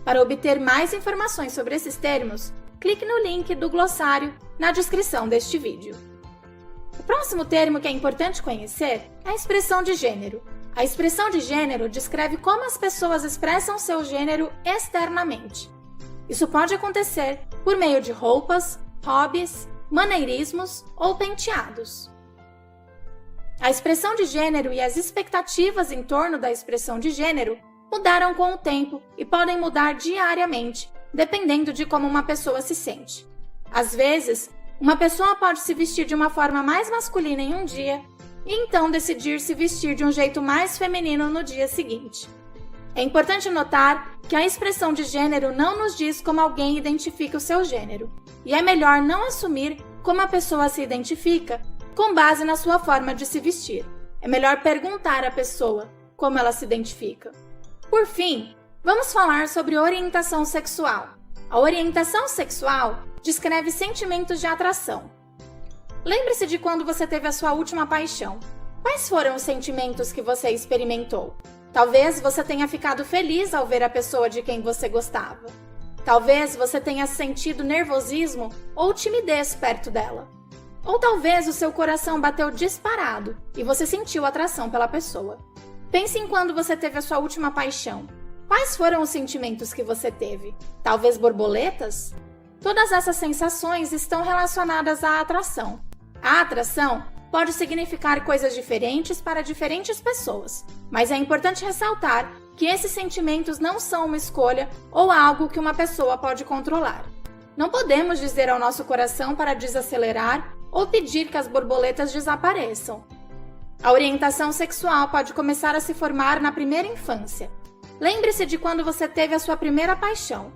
Para obter mais informações sobre esses termos, clique no link do glossário na descrição deste vídeo. O próximo termo que é importante conhecer é a expressão de gênero. A expressão de gênero descreve como as pessoas expressam seu gênero externamente. Isso pode acontecer por meio de roupas, hobbies, maneirismos ou penteados. A expressão de gênero e as expectativas em torno da expressão de gênero mudaram com o tempo e podem mudar diariamente, dependendo de como uma pessoa se sente. Às vezes, uma pessoa pode se vestir de uma forma mais masculina em um dia e então decidir se vestir de um jeito mais feminino no dia seguinte. É importante notar que a expressão de gênero não nos diz como alguém identifica o seu gênero, e é melhor não assumir como a pessoa se identifica com base na sua forma de se vestir. É melhor perguntar à pessoa como ela se identifica. Por fim, vamos falar sobre orientação sexual. A orientação sexual descreve sentimentos de atração. Lembre-se de quando você teve a sua última paixão. Quais foram os sentimentos que você experimentou? Talvez você tenha ficado feliz ao ver a pessoa de quem você gostava. Talvez você tenha sentido nervosismo ou timidez perto dela. Ou talvez o seu coração bateu disparado e você sentiu atração pela pessoa. Pense em quando você teve a sua última paixão. Quais foram os sentimentos que você teve? Talvez borboletas? Todas essas sensações estão relacionadas à atração. A atração pode significar coisas diferentes para diferentes pessoas, mas é importante ressaltar que esses sentimentos não são uma escolha ou algo que uma pessoa pode controlar. Não podemos dizer ao nosso coração para desacelerar ou pedir que as borboletas desapareçam. A orientação sexual pode começar a se formar na primeira infância. Lembre-se de quando você teve a sua primeira paixão.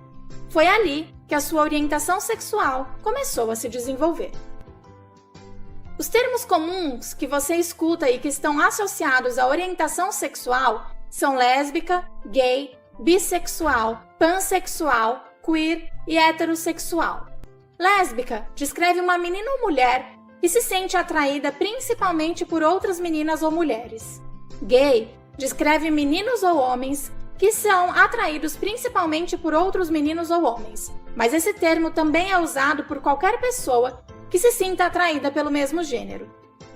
Foi ali que a sua orientação sexual começou a se desenvolver. Os termos comuns que você escuta e que estão associados à orientação sexual são lésbica, gay, bissexual, pansexual, queer e heterossexual. Lésbica descreve uma menina ou mulher que se sente atraída principalmente por outras meninas ou mulheres. Gay descreve meninos ou homens que são atraídos principalmente por outros meninos ou homens, mas esse termo também é usado por qualquer pessoa que se sinta atraída pelo mesmo gênero.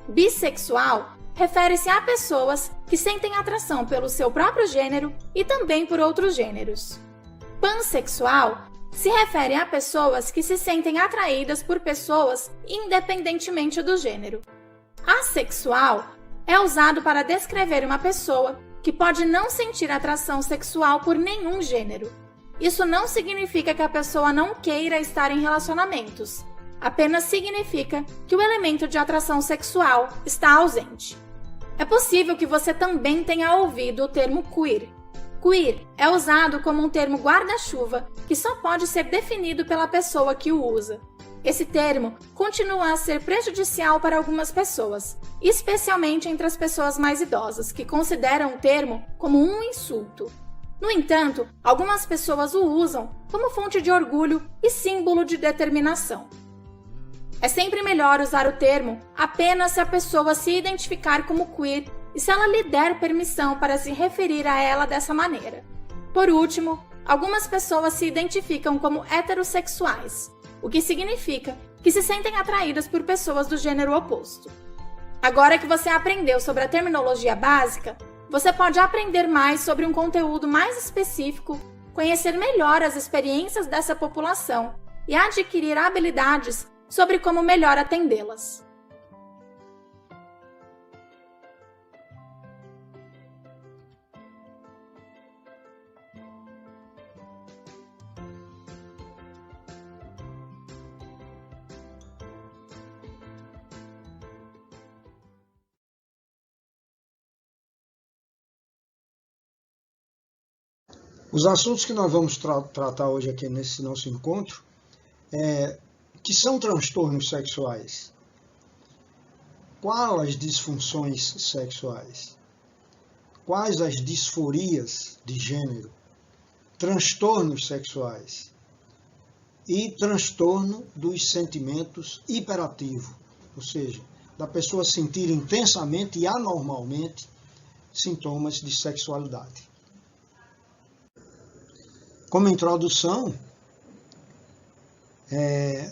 Bissexual refere-se a pessoas que sentem atração pelo seu próprio gênero e também por outros gêneros. Pansexual se refere a pessoas que se sentem atraídas por pessoas independentemente do gênero. Assexual é usado para descrever uma pessoa que pode não sentir atração sexual por nenhum gênero. Isso não significa que a pessoa não queira estar em relacionamentos, apenas significa que o elemento de atração sexual está ausente. É possível que você também tenha ouvido o termo queer. Queer é usado como um termo guarda-chuva que só pode ser definido pela pessoa que o usa. esse termo continua a ser prejudicial para algumas pessoas, especialmente entre as pessoas mais idosas, que consideram o termo como um insulto. No entanto, algumas pessoas o usam como fonte de orgulho e símbolo de determinação. É sempre melhor usar o termo apenas se a pessoa se identificar como queer e se ela lhe der permissão para se referir a ela dessa maneira. Por último, algumas pessoas se identificam como heterossexuais, o que significa que se sentem atraídas por pessoas do gênero oposto. Agora que você aprendeu sobre a terminologia básica, você pode aprender mais sobre um conteúdo mais específico, conhecer melhor as experiências dessa população e adquirir habilidades sobre como melhor atendê-las. Os assuntos que nós vamos tratar hoje aqui nesse nosso encontro que são transtornos sexuais. Quais as disfunções sexuais? Quais as disforias de gênero? Transtornos sexuais e transtorno dos sentimentos hiperativo, ou seja, da pessoa sentir intensamente e anormalmente sintomas de sexualidade. Como introdução,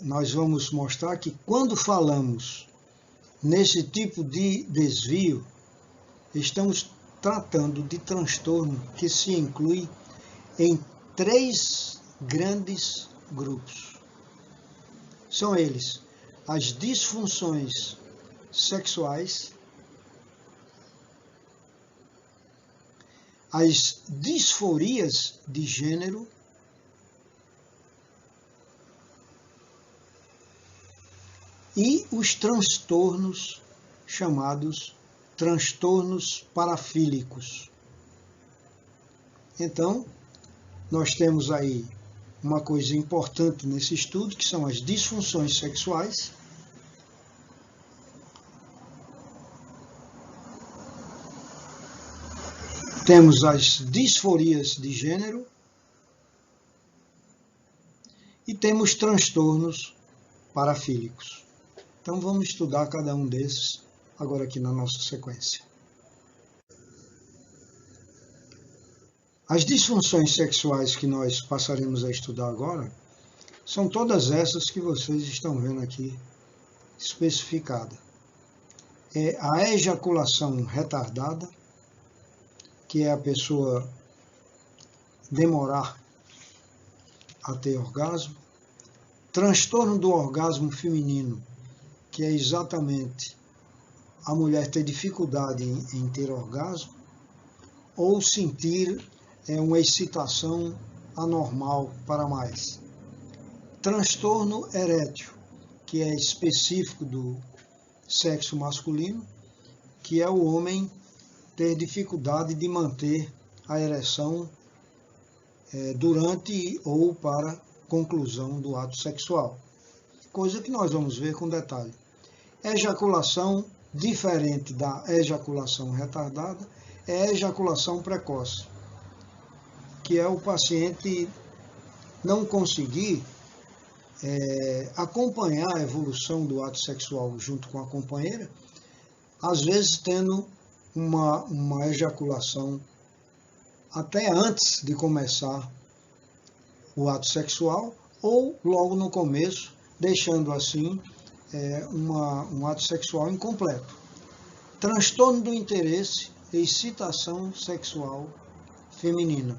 nós vamos mostrar que quando falamos nesse tipo de desvio, estamos tratando de transtorno que se inclui em 3 grandes grupos. São eles: as disfunções sexuais, as disforias de gênero e os transtornos chamados transtornos parafílicos. Então, nós temos aí uma coisa importante nesse estudo, que são as disfunções sexuais, temos as disforias de gênero e temos transtornos parafílicos. Então vamos estudar cada um desses agora aqui na nossa sequência. As disfunções sexuais que nós passaremos a estudar agora são todas essas que vocês estão vendo aqui especificada. É a ejaculação retardada, que é a pessoa demorar a ter orgasmo. Transtorno do orgasmo feminino, que é exatamente a mulher ter dificuldade em ter orgasmo ou sentir uma excitação anormal para mais. Transtorno erétil, que é específico do sexo masculino, que é o homem ter dificuldade de manter a ereção durante ou para conclusão do ato sexual. Coisa que nós vamos ver com detalhe. Ejaculação diferente da ejaculação retardada é a ejaculação precoce, que é o paciente não conseguir acompanhar a evolução do ato sexual junto com a companheira, às vezes tendo uma ejaculação até antes de começar o ato sexual ou logo no começo, deixando assim um ato sexual incompleto. Transtorno do interesse e excitação sexual feminina.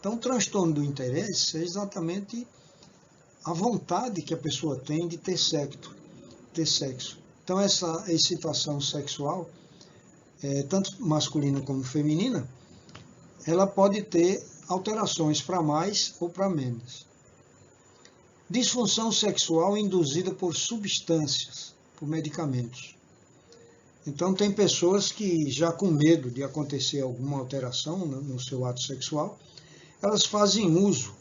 Então, o transtorno do interesse é exatamente a vontade que a pessoa tem de ter sexo. Então, essa excitação sexual, tanto masculina como feminina, ela pode ter alterações para mais ou para menos. Disfunção sexual induzida por substâncias, por medicamentos. Então, tem pessoas que, já com medo de acontecer alguma alteração no seu ato sexual, elas fazem uso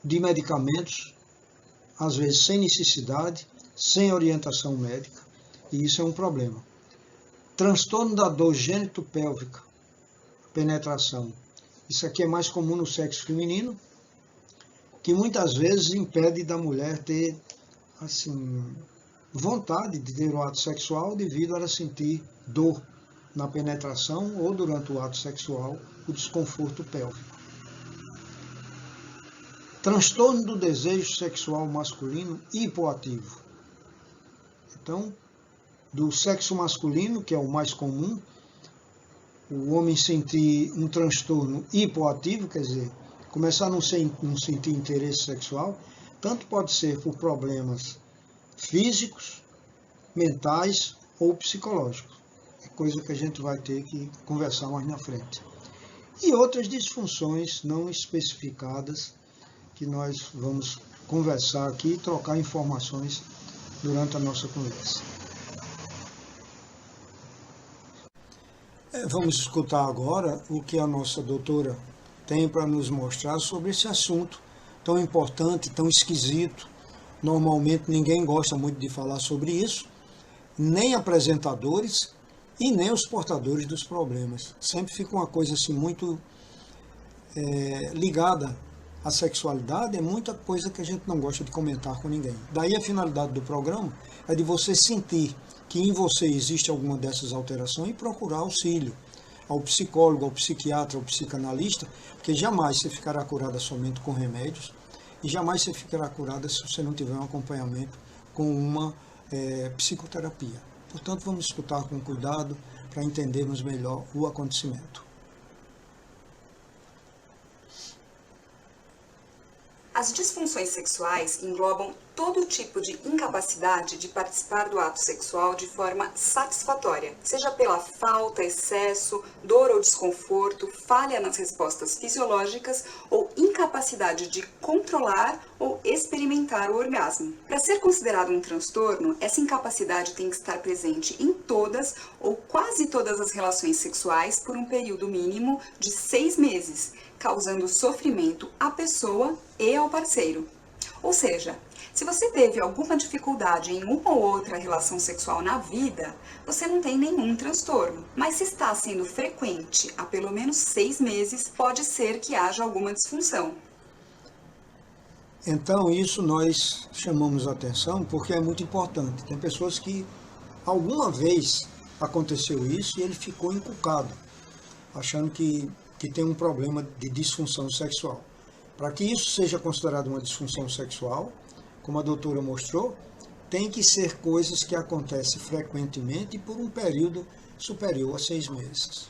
de medicamentos às vezes sem necessidade, sem orientação médica, e isso é um problema. Transtorno da dor gênito-pélvica, penetração. Isso aqui é mais comum no sexo feminino, que muitas vezes impede da mulher ter assim, vontade de ter o ato sexual devido a ela sentir dor na penetração ou durante o ato sexual, o desconforto pélvico. Transtorno do desejo sexual masculino hipoativo. Então, do sexo masculino, que é o mais comum, o homem sentir um transtorno hipoativo, quer dizer, começar a não sentir interesse sexual, tanto pode ser por problemas físicos, mentais ou psicológicos. É coisa que a gente vai ter que conversar mais na frente. E outras disfunções não especificadas que nós vamos conversar aqui e trocar informações durante a nossa conversa. Vamos escutar agora o que a nossa doutora tem para nos mostrar sobre esse assunto tão importante, tão esquisito. Normalmente ninguém gosta muito de falar sobre isso, nem apresentadores e nem os portadores dos problemas. Sempre fica uma coisa assim muito ligada à sexualidade, é muita coisa que a gente não gosta de comentar com ninguém. Daí a finalidade do programa é de você sentir que em você existe alguma dessas alterações e procurar auxílio ao psicólogo, ao psiquiatra, ao psicanalista, porque jamais você ficará curada somente com remédios e jamais você ficará curada se você não tiver um acompanhamento com uma psicoterapia. Portanto, vamos escutar com cuidado para entendermos melhor o acontecimento. As disfunções sexuais englobam todo tipo de incapacidade de participar do ato sexual de forma satisfatória, seja pela falta, excesso, dor ou desconforto, falha nas respostas fisiológicas ou incapacidade de controlar ou experimentar o orgasmo. Para ser considerado um transtorno, essa incapacidade tem que estar presente em todas ou quase todas as relações sexuais por um período mínimo de 6 meses, causando sofrimento à pessoa e ao parceiro. Ou seja, se você teve alguma dificuldade em uma ou outra relação sexual na vida, você não tem nenhum transtorno. Mas se está sendo frequente há pelo menos 6 meses, pode ser que haja alguma disfunção. Então isso nós chamamos a atenção porque é muito importante. Tem pessoas que alguma vez aconteceu isso e ele ficou encucado, achando que tem um problema de disfunção sexual. Para que isso seja considerado uma disfunção sexual, como a doutora mostrou, tem que ser coisas que acontecem frequentemente e por um período superior a 6 meses.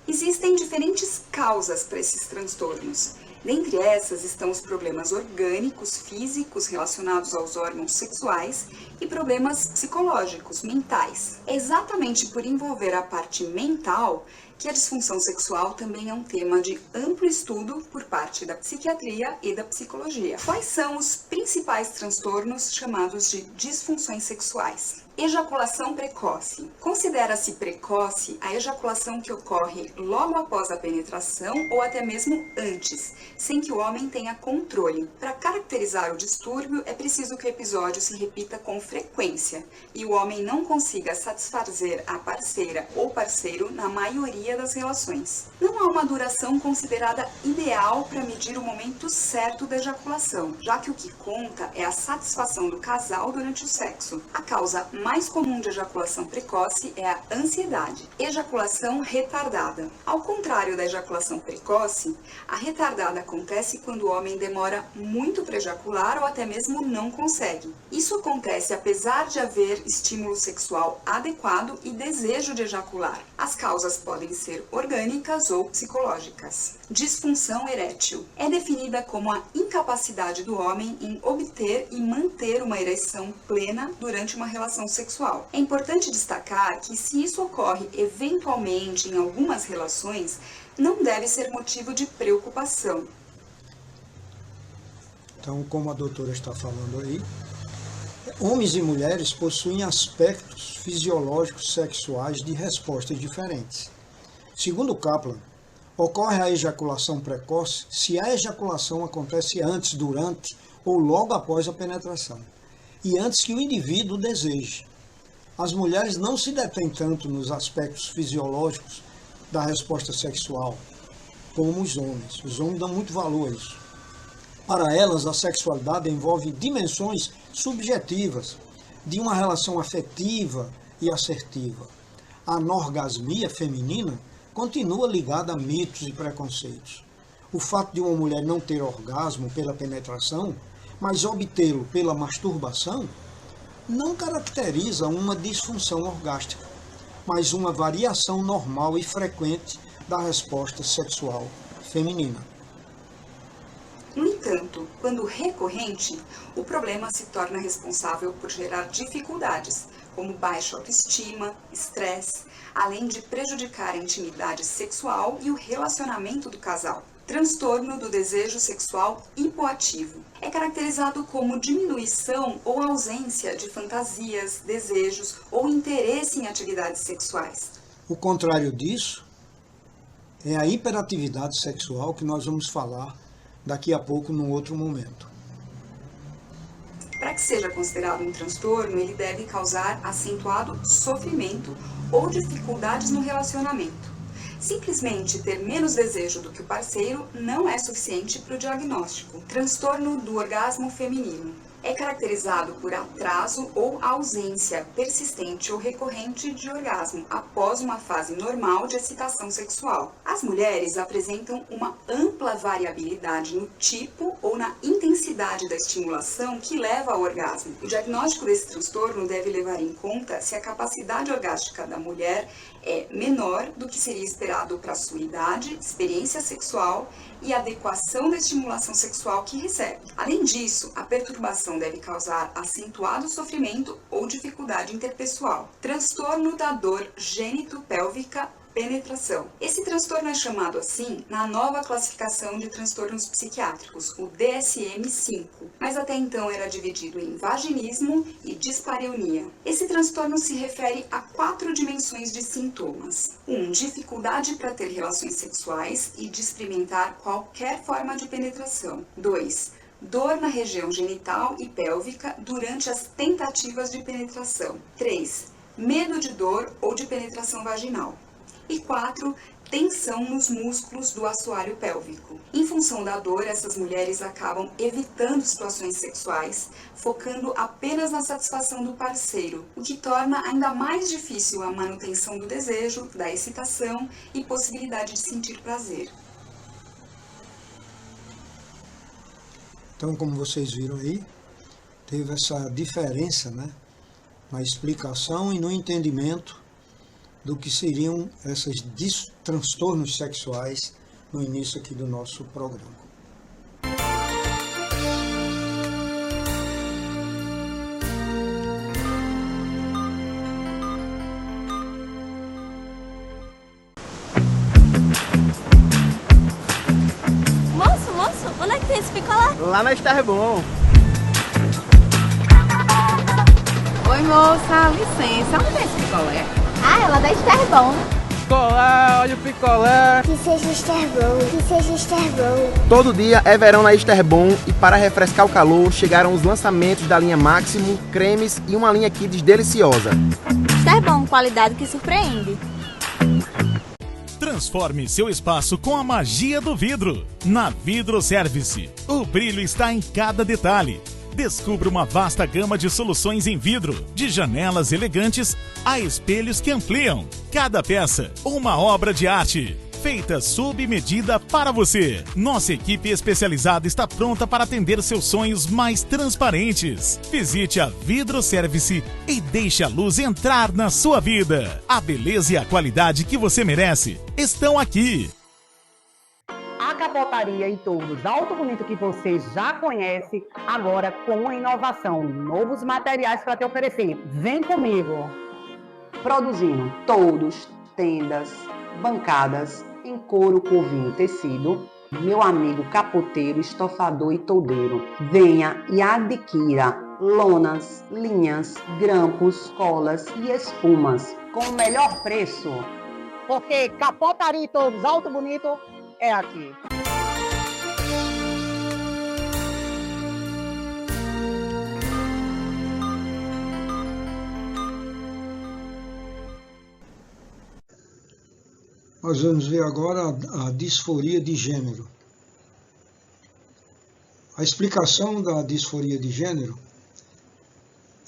Existem diferentes causas para esses transtornos. Dentre essas estão os problemas orgânicos, físicos relacionados aos órgãos sexuais e problemas psicológicos, mentais. É exatamente por envolver a parte mental que a disfunção sexual também é um tema de amplo estudo por parte da psiquiatria e da psicologia. Quais são os principais transtornos chamados de disfunções sexuais? Ejaculação precoce. Considera-se precoce a ejaculação que ocorre logo após a penetração ou até mesmo antes, sem que o homem tenha controle. Para caracterizar o distúrbio, é preciso que o episódio se repita com frequência e o homem não consiga satisfazer a parceira ou parceiro na maioria das relações. Não há uma duração considerada ideal para medir o momento certo da ejaculação, já que o que conta é a satisfação do casal durante o sexo. A causa mais comum de ejaculação precoce é a ansiedade. Ejaculação retardada. Ao contrário da ejaculação precoce, a retardada acontece quando o homem demora muito para ejacular ou até mesmo não consegue. Isso acontece apesar de haver estímulo sexual adequado e desejo de ejacular. As causas podem ser orgânicas ou psicológicas. Disfunção erétil. É definida como a incapacidade do homem em obter e manter uma ereção plena durante uma relação sexual. É importante destacar que se isso ocorre eventualmente em algumas relações, não deve ser motivo de preocupação. Então, como a doutora está falando aí, homens e mulheres possuem aspectos fisiológicos sexuais de respostas diferentes. Segundo Kaplan, Ocorre a ejaculação precoce se a ejaculação acontece antes, durante ou logo após a penetração, e antes que o indivíduo deseje. As mulheres não se detêm tanto nos aspectos fisiológicos da resposta sexual como os homens. Os homens dão muito valor a isso. Para elas, a sexualidade envolve dimensões subjetivas de uma relação afetiva e assertiva. A anorgasmia feminina continua ligada a mitos e preconceitos. O fato de uma mulher não ter orgasmo pela penetração, mas obtê-lo pela masturbação, não caracteriza uma disfunção orgástica, mas uma variação normal e frequente da resposta sexual feminina. No entanto, quando recorrente, o problema se torna responsável por gerar dificuldades, como baixa autoestima, estresse, além de prejudicar a intimidade sexual e o relacionamento do casal. Transtorno do desejo sexual hipoativo. É caracterizado como diminuição ou ausência de fantasias, desejos ou interesse em atividades sexuais. O contrário disso é a hiperatividade sexual, que nós vamos falar daqui a pouco, num outro momento. Para que seja considerado um transtorno, ele deve causar acentuado sofrimento ou dificuldades no relacionamento. Simplesmente ter menos desejo do que o parceiro não é suficiente para o diagnóstico. Transtorno do orgasmo feminino. É caracterizado por atraso ou ausência persistente ou recorrente de orgasmo após uma fase normal de excitação sexual. As mulheres apresentam uma ampla variabilidade no tipo ou na intensidade da estimulação que leva ao orgasmo. O diagnóstico desse transtorno deve levar em conta se a capacidade orgástica da mulher é menor do que seria esperado para sua idade, experiência sexual e adequação da estimulação sexual que recebe. Além disso, a perturbação deve causar acentuado sofrimento ou dificuldade interpessoal. Transtorno da dor gênito-pélvica penetração. Esse transtorno é chamado assim na nova classificação de transtornos psiquiátricos, o DSM-5, mas até então era dividido em vaginismo e dispareunia. Esse transtorno se refere a 4 dimensões de sintomas. 1. Dificuldade para ter relações sexuais e de experimentar qualquer forma de penetração. 2. Dor na região genital e pélvica durante as tentativas de penetração. 3. Medo de dor ou de penetração vaginal. E 4. Tensão nos músculos do assoalho pélvico. Em função da dor, essas mulheres acabam evitando situações sexuais, focando apenas na satisfação do parceiro, o que torna ainda mais difícil a manutenção do desejo, da excitação e possibilidade de sentir prazer. Então, como vocês viram aí, teve essa diferença, né, na explicação e no entendimento do que seriam esses transtornos sexuais no início aqui do nosso programa. Moço, onde é que tem esse picolé? Lá na Starbom. Oi, moça, licença, onde é esse picolé? Ah, ela da Starbom. Picolé, olha o picolé. Que seja Starbom, que seja Starbom. Todo dia é verão na Starbom e para refrescar o calor chegaram os lançamentos da linha Máximo, cremes e uma linha Kids deliciosa. Starbom, qualidade que surpreende. Transforme seu espaço com a magia do vidro. Na Vidro Service, o brilho está em cada detalhe. Descubra uma vasta gama de soluções em vidro, de janelas elegantes a espelhos que ampliam. Cada peça, uma obra de arte, feita sob medida para você. Nossa equipe especializada está pronta para atender seus sonhos mais transparentes. Visite a Vidro Service e deixe a luz entrar na sua vida. A beleza e a qualidade que você merece estão aqui. A capotaria e touros Alto Bonito que você já conhece, agora com inovação, novos materiais para te oferecer. Vem comigo! Produzindo touros, tendas, bancadas em couro, corvinho, tecido, meu amigo capoteiro, estofador e toldeiro. Venha e adquira lonas, linhas, grampos, colas e espumas com o melhor preço. porque Capotaria e Touros Alto Bonito é aqui. Nós vamos ver agora a disforia de gênero. A explicação da disforia de gênero,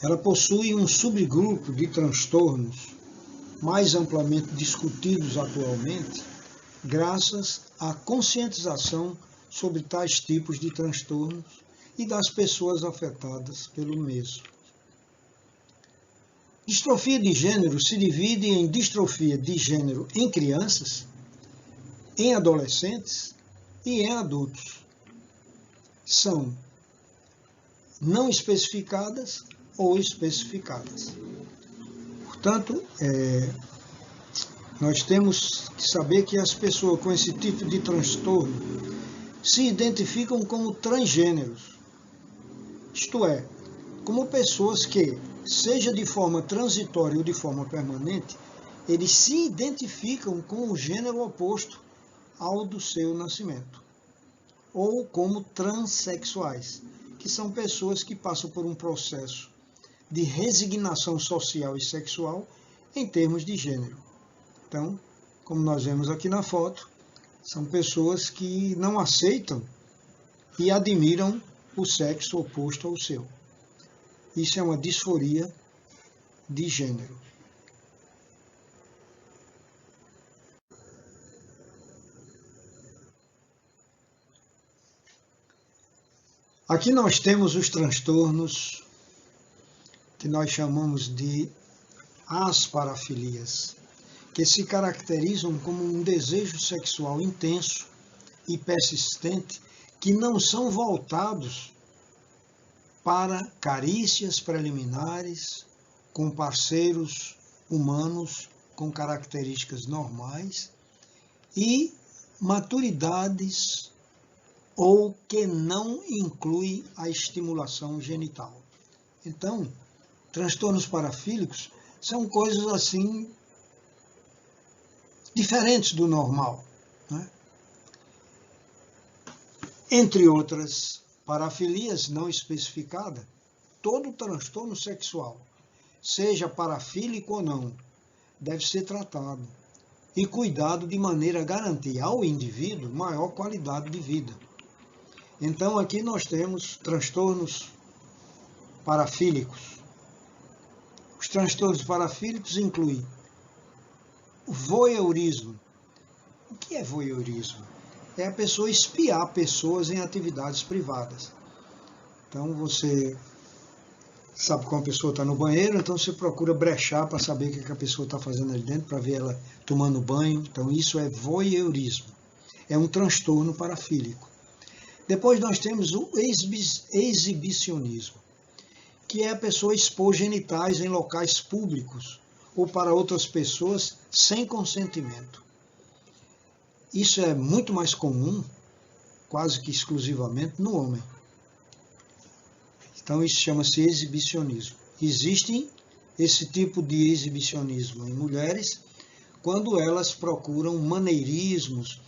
ela possui um subgrupo de transtornos mais amplamente discutidos atualmente, graças à conscientização sobre tais tipos de transtornos e das pessoas afetadas pelo mesmo. Distrofia de gênero se divide em distrofia de gênero em crianças, em adolescentes e em adultos. São não especificadas ou especificadas. Portanto, nós temos que saber que as pessoas com esse tipo de transtorno se identificam como transgêneros, isto é, como pessoas que, seja de forma transitória ou de forma permanente, eles se identificam com o gênero oposto ao do seu nascimento, ou como transexuais, que são pessoas que passam por um processo de resignação social e sexual em termos de gênero. Então, como nós vemos aqui na foto, são pessoas que não aceitam e admiram o sexo oposto ao seu. Isso é uma disforia de gênero. Aqui nós temos os transtornos que nós chamamos de asparafilias, que se caracterizam como um desejo sexual intenso e persistente que não são voltados para carícias preliminares com parceiros humanos com características normais e maturidades ou que não inclui a estimulação genital. Então, transtornos parafílicos são coisas assim diferentes do normal, né? Entre outras parafilias não especificadas, todo transtorno sexual, seja parafílico ou não, deve ser tratado e cuidado de maneira a garantir ao indivíduo maior qualidade de vida. Então aqui nós temos transtornos parafílicos. Os transtornos parafílicos incluem o voyeurismo. O que é voyeurismo? É a pessoa espiar pessoas em atividades privadas. Então você sabe como a pessoa está no banheiro, então você procura brechar para saber o que a pessoa está fazendo ali dentro, para ver ela tomando banho. Então isso é voyeurismo. É um transtorno parafílico. Depois nós temos o exibicionismo, que é a pessoa expor genitais em locais públicos ou para outras pessoas sem consentimento. Isso é muito mais comum, quase que exclusivamente, no homem. Então isso chama-se exibicionismo. Existe esse tipo de exibicionismo em mulheres quando elas procuram maneirismos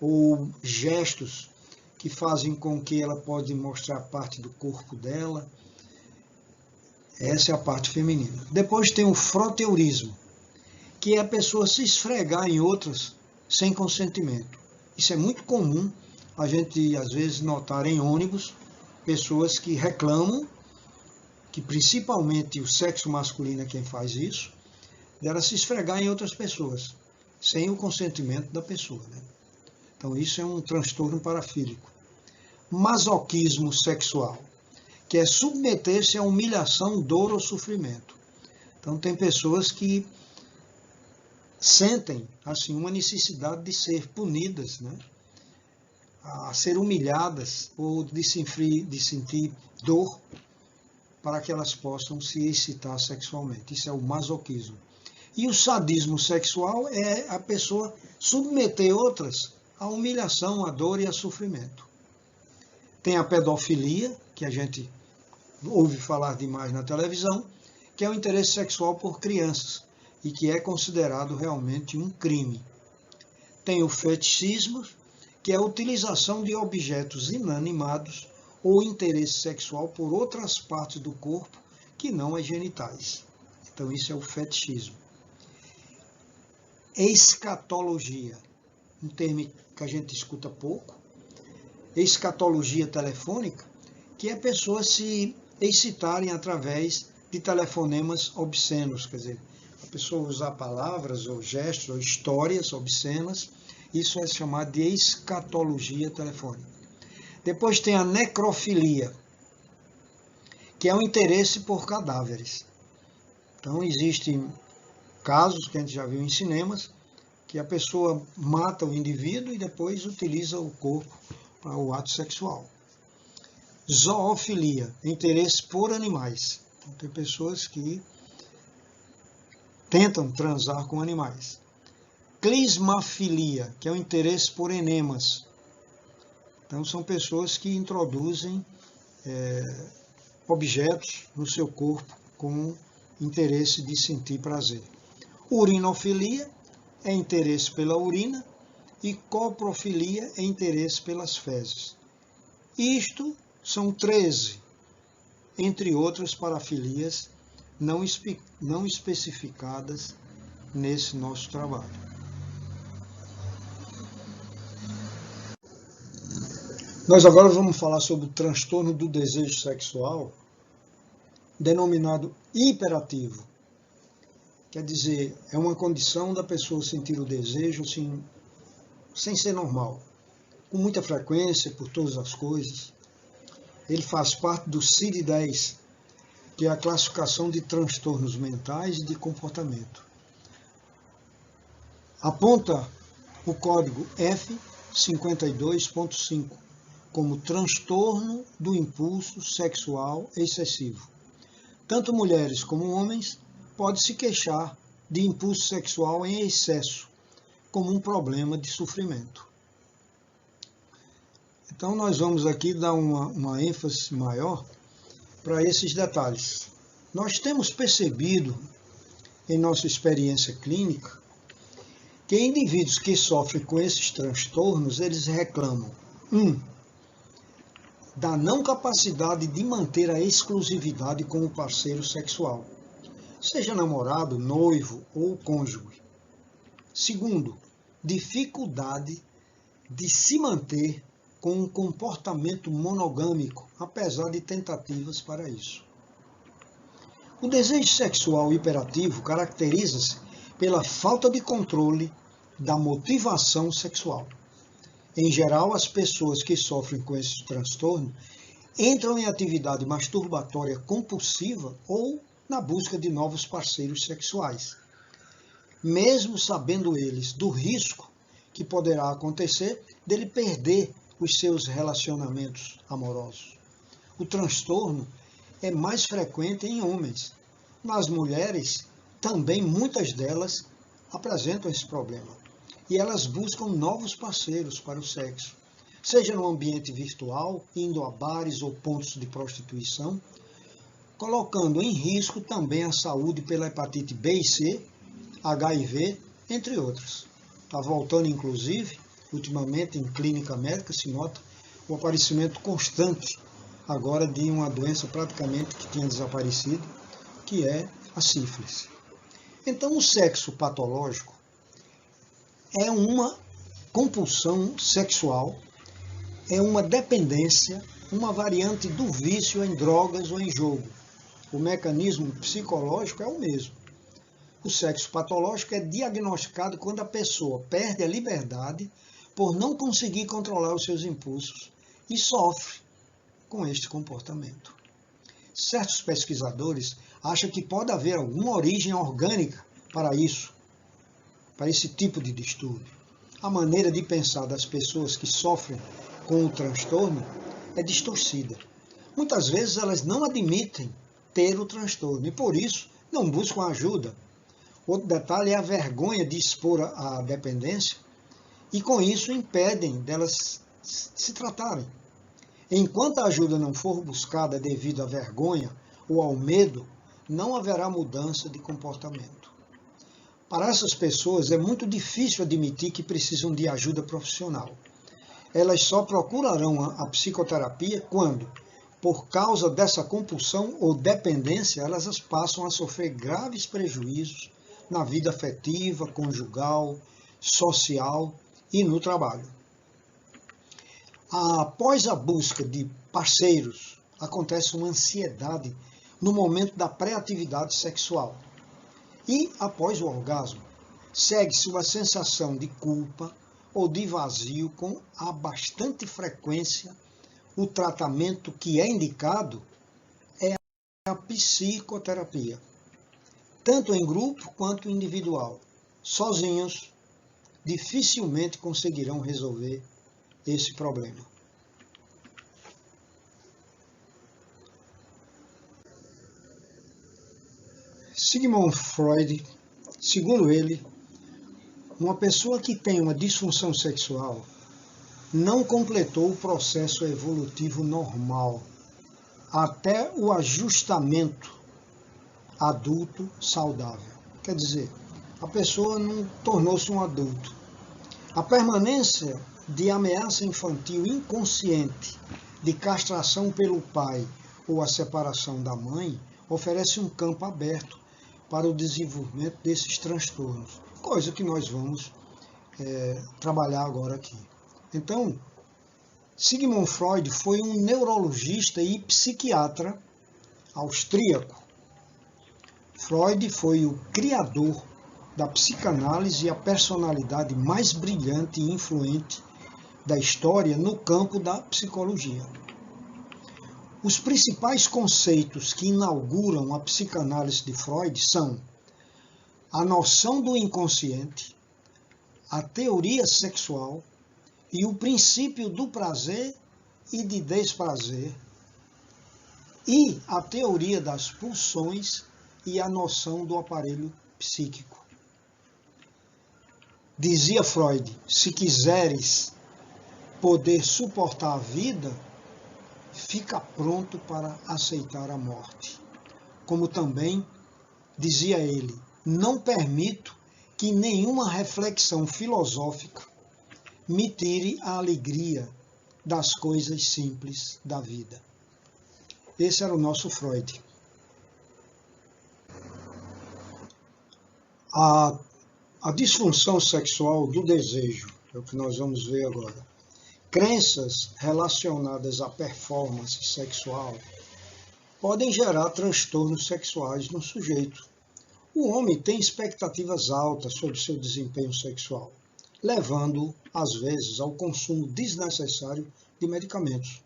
ou gestos que fazem com que ela pode mostrar parte do corpo dela. Essa é a parte feminina. Depois tem o froteurismo, que é a pessoa se esfregar em outras sem consentimento. Isso é muito comum a gente, às vezes, notar em ônibus pessoas que reclamam, que principalmente o sexo masculino é quem faz isso, dela se esfregar em outras pessoas, sem o consentimento da pessoa, né? Então isso é um transtorno parafílico. Masoquismo sexual, que é submeter-se a humilhação, dor ou sofrimento. Então tem pessoas que sentem assim uma necessidade de ser punidas, né? A ser humilhadas ou de sentir dor para que elas possam se excitar sexualmente. Isso é o masoquismo. E o sadismo sexual é a pessoa submeter outras à humilhação, à dor e ao sofrimento. Tem a pedofilia, que a gente ouve falar demais na televisão, que é o interesse sexual por crianças. e que é considerado realmente um crime. Tem o fetichismo, que é a utilização de objetos inanimados ou interesse sexual por outras partes do corpo que não as genitais. Então isso é o fetichismo. Escatologia, um termo que a gente escuta pouco. Escatologia telefônica, que é pessoas se excitarem através de telefonemas obscenos, quer dizer, a pessoa usar palavras ou gestos ou histórias obscenas, isso é chamado de escatologia telefônica. Depois tem a necrofilia, que é o interesse por cadáveres. Então existem casos que a gente já viu em cinemas, que a pessoa mata o indivíduo e depois utiliza o corpo para o ato sexual. Zoofilia, interesse por animais. Então, tem pessoas que tentam transar com animais. Clismafilia, que é o interesse por enemas. Então, são pessoas que introduzem objetos no seu corpo com interesse de sentir prazer. Urinofilia é interesse pela urina e coprofilia é interesse pelas fezes. Isto são 13, entre outras parafilias não especificadas nesse nosso trabalho. Nós agora vamos falar sobre o transtorno do desejo sexual, denominado hiperativo. Quer dizer, é uma condição da pessoa sentir o desejo assim, sem ser normal, com muita frequência, por todas as coisas. Ele faz parte do CID-10, que é a classificação de transtornos mentais e de comportamento. Aponta o código F52.5 como transtorno do impulso sexual excessivo. Tanto mulheres como homens podem se queixar de impulso sexual em excesso, como um problema de sofrimento. Então nós vamos aqui dar uma ênfase maior para esses detalhes. Nós temos percebido, em nossa experiência clínica, que indivíduos que sofrem com esses transtornos, eles reclamam, da não capacidade de manter a exclusividade com o parceiro sexual, seja namorado, noivo ou cônjuge. Segundo, dificuldade de se manter com um comportamento monogâmico, apesar de tentativas para isso. O desejo sexual hiperativo caracteriza-se pela falta de controle da motivação sexual. Em geral, as pessoas que sofrem com esse transtorno entram em atividade masturbatória compulsiva ou na busca de novos parceiros sexuais, mesmo sabendo eles do risco que poderá acontecer dele perder os seus relacionamentos amorosos. O transtorno é mais frequente em homens. Nas mulheres, também muitas delas apresentam esse problema. E elas buscam novos parceiros para o sexo, seja no ambiente virtual, indo a bares ou pontos de prostituição, colocando em risco também a saúde pela hepatite B e C, HIV, entre outros. Está voltando, inclusive, ultimamente em clínica médica se nota o aparecimento constante agora de uma doença praticamente que tinha desaparecido, que é a sífilis. Então o sexo patológico é uma compulsão sexual, é uma dependência, uma variante do vício em drogas ou em jogo. O mecanismo psicológico é o mesmo. O sexo patológico é diagnosticado quando a pessoa perde a liberdade por não conseguir controlar os seus impulsos e sofre com este comportamento. Certos pesquisadores acham que pode haver alguma origem orgânica para isso, para esse tipo de distúrbio. A maneira de pensar das pessoas que sofrem com o transtorno é distorcida. Muitas vezes elas não admitem ter o transtorno e, por isso, não buscam ajuda. Outro detalhe é a vergonha de expor a dependência e, com isso, impedem delas se tratarem. Enquanto a ajuda não for buscada devido à vergonha ou ao medo, não haverá mudança de comportamento. Para essas pessoas é muito difícil admitir que precisam de ajuda profissional. Elas só procurarão a psicoterapia quando, por causa dessa compulsão ou dependência, elas passam a sofrer graves prejuízos na vida afetiva, conjugal, social e no trabalho. Após a busca de parceiros, acontece uma ansiedade no momento da pré-atividade sexual. E, após o orgasmo, segue-se uma sensação de culpa ou de vazio com bastante frequência. O tratamento que é indicado é a psicoterapia, tanto em grupo quanto individual. Sozinhos, dificilmente conseguirão resolver esse problema. Sigmund Freud, segundo ele, uma pessoa que tem uma disfunção sexual não completou o processo evolutivo normal até o ajustamento adulto saudável. Quer dizer, a pessoa não tornou-se um adulto. A permanência de ameaça infantil inconsciente, de castração pelo pai ou a separação da mãe, oferece um campo aberto para o desenvolvimento desses transtornos, coisa que nós vamos trabalhar agora aqui. Então, Sigmund Freud foi um neurologista e psiquiatra austríaco. Freud foi o criador da psicanálise e a personalidade mais brilhante e influente da história no campo da psicologia. Os principais conceitos que inauguram a psicanálise de Freud são a noção do inconsciente, a teoria sexual e o princípio do prazer e de desprazer, e a teoria das pulsões e a noção do aparelho psíquico. Dizia Freud, se quiseres poder suportar a vida, fica pronto para aceitar a morte. Como também, dizia ele, não permito que nenhuma reflexão filosófica me tire a alegria das coisas simples da vida. Esse era o nosso Freud. A disfunção sexual do desejo, é o que nós vamos ver agora. Crenças relacionadas à performance sexual podem gerar transtornos sexuais no sujeito. O homem tem expectativas altas sobre seu desempenho sexual, levando-o, às vezes, ao consumo desnecessário de medicamentos.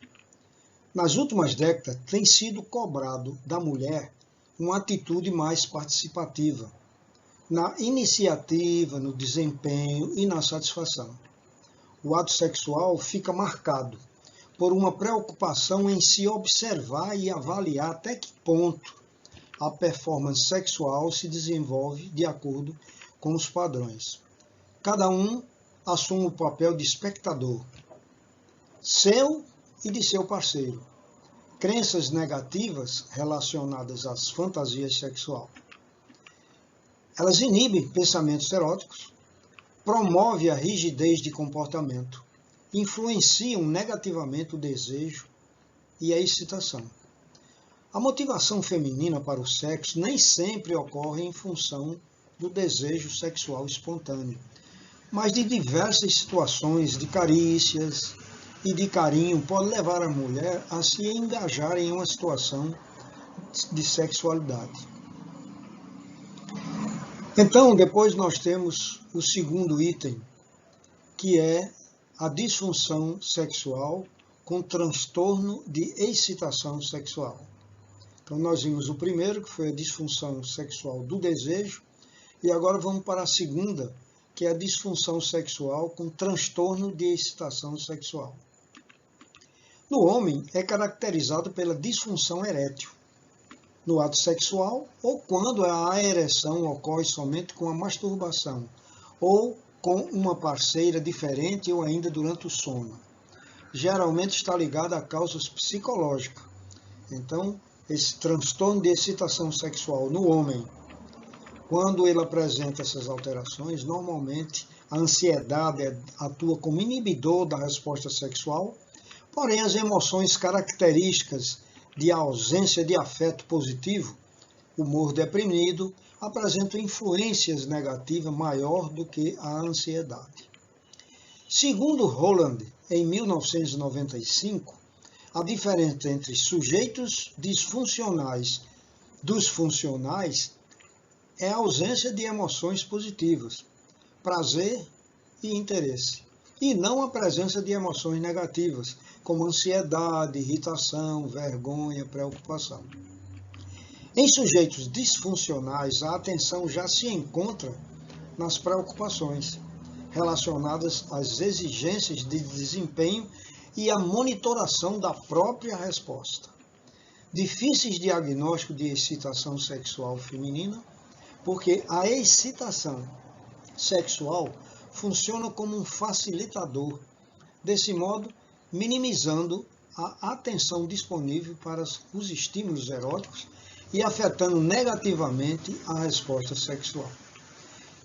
Nas últimas décadas, tem sido cobrado da mulher uma atitude mais participativa, na iniciativa, no desempenho e na satisfação. O ato sexual fica marcado por uma preocupação em se observar e avaliar até que ponto a performance sexual se desenvolve de acordo com os padrões. Cada um assume o papel de espectador, seu e de seu parceiro. Crenças negativas relacionadas às fantasias sexuais. Elas inibem pensamentos eróticos, promovem a rigidez de comportamento, influenciam negativamente o desejo e a excitação. A motivação feminina para o sexo nem sempre ocorre em função do desejo sexual espontâneo, mas de diversas situações de carícias e de carinho pode levar a mulher a se engajar em uma situação de sexualidade. Então, depois nós temos o segundo item, que é a disfunção sexual com transtorno de excitação sexual. Então, nós vimos o primeiro, que foi a disfunção sexual do desejo, e agora vamos para a segunda, que é a disfunção sexual com transtorno de excitação sexual. No homem, é caracterizado pela disfunção erétil no ato sexual, ou quando a ereção ocorre somente com a masturbação, ou com uma parceira diferente ou ainda durante o sono. Geralmente está ligado a causas psicológicas. Então, esse transtorno de excitação sexual no homem Quando ele apresenta essas alterações, normalmente a ansiedade atua como inibidor da resposta sexual, porém as emoções características de ausência de afeto positivo, humor deprimido, apresentam influências negativas maior do que a ansiedade. Segundo Holland, em 1995, a diferença entre sujeitos disfuncionais dos funcionais é a ausência de emoções positivas, prazer e interesse, e não a presença de emoções negativas, como ansiedade, irritação, vergonha, preocupação. Em sujeitos disfuncionais, a atenção já se encontra nas preocupações relacionadas às exigências de desempenho e à monitoração da própria resposta. Difíceis diagnóstico de excitação sexual feminina, porque a excitação sexual funciona como um facilitador, desse modo minimizando a atenção disponível para os estímulos eróticos e afetando negativamente a resposta sexual.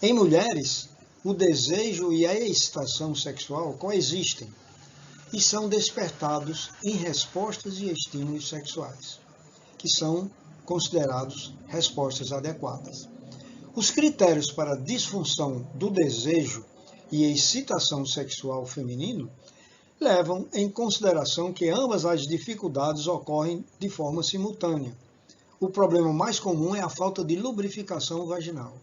Em mulheres, o desejo e a excitação sexual coexistem e são despertados em respostas e estímulos sexuais, que são considerados respostas adequadas. Os critérios para a disfunção do desejo e excitação sexual feminino levam em consideração que ambas as dificuldades ocorrem de forma simultânea. O problema mais comum é a falta de lubrificação vaginal.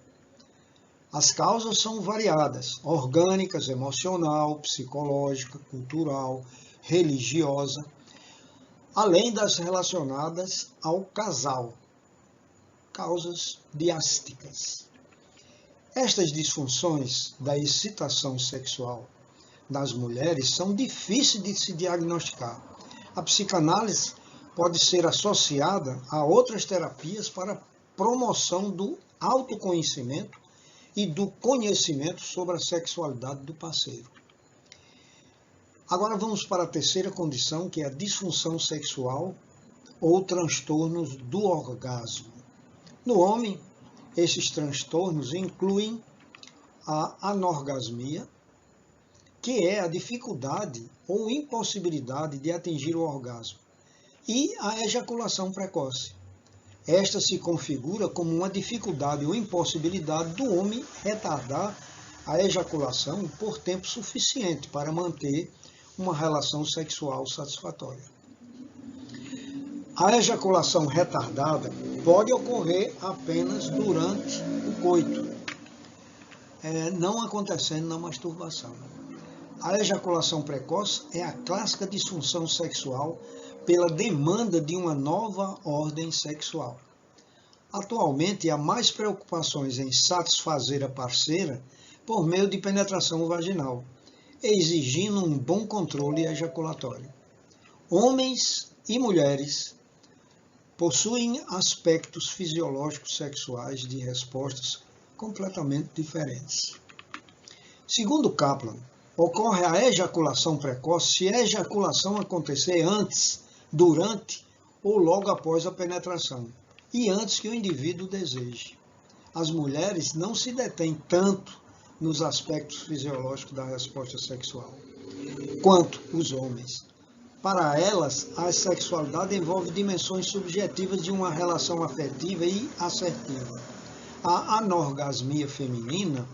As causas são variadas, orgânicas, emocional, psicológica, cultural, religiosa, além das relacionadas ao casal, causas diásticas. Estas disfunções da excitação sexual nas mulheres são difíceis de se diagnosticar. A psicanálise pode ser associada a outras terapias para promoção do autoconhecimento e do conhecimento sobre a sexualidade do parceiro. Agora vamos para a terceira condição, que é a disfunção sexual ou transtornos do orgasmo. No homem, esses transtornos incluem a anorgasmia, que é a dificuldade ou impossibilidade de atingir o orgasmo, e a ejaculação precoce. Esta se configura como uma dificuldade ou impossibilidade do homem retardar a ejaculação por tempo suficiente para manter uma relação sexual satisfatória. A ejaculação retardada pode ocorrer apenas durante o coito, não acontecendo na masturbação. A ejaculação precoce é a clássica disfunção sexual pela demanda de uma nova ordem sexual. Atualmente, há mais preocupações em satisfazer a parceira por meio de penetração vaginal, exigindo um bom controle ejaculatório. Homens e mulheres possuem aspectos fisiológicos sexuais de respostas completamente diferentes. Segundo Kaplan, ocorre a ejaculação precoce se a ejaculação acontecer antes, durante ou logo após a penetração, e antes que o indivíduo deseje. As mulheres não se detêm tanto nos aspectos fisiológicos da resposta sexual quanto os homens. Para elas, a sexualidade envolve dimensões subjetivas de uma relação afetiva e assertiva. A anorgasmia feminina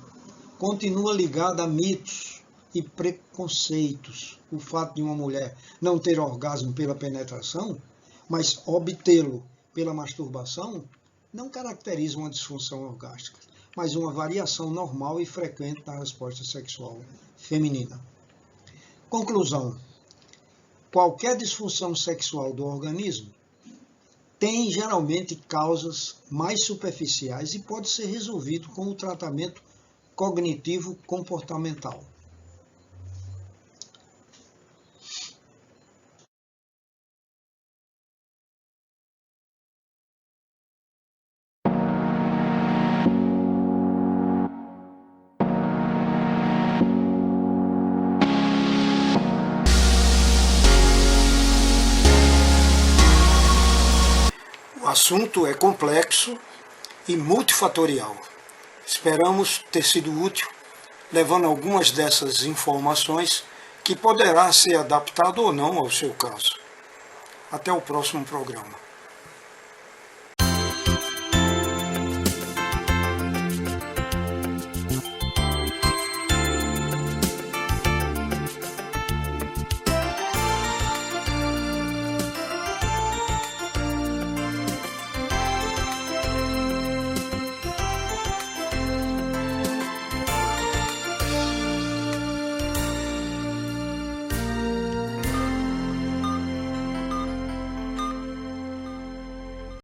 continua ligada a mitos e preconceitos. O fato de uma mulher não ter orgasmo pela penetração, mas obtê-lo pela masturbação, não caracteriza uma disfunção orgástica, mas uma variação normal e frequente da resposta sexual feminina. Conclusão. Qualquer disfunção sexual do organismo tem geralmente causas mais superficiais e pode ser resolvido com o tratamento cognitivo-comportamental. O assunto é complexo e multifatorial. Esperamos ter sido útil, levando algumas dessas informações que poderá ser adaptado ou não ao seu caso. Até o próximo programa.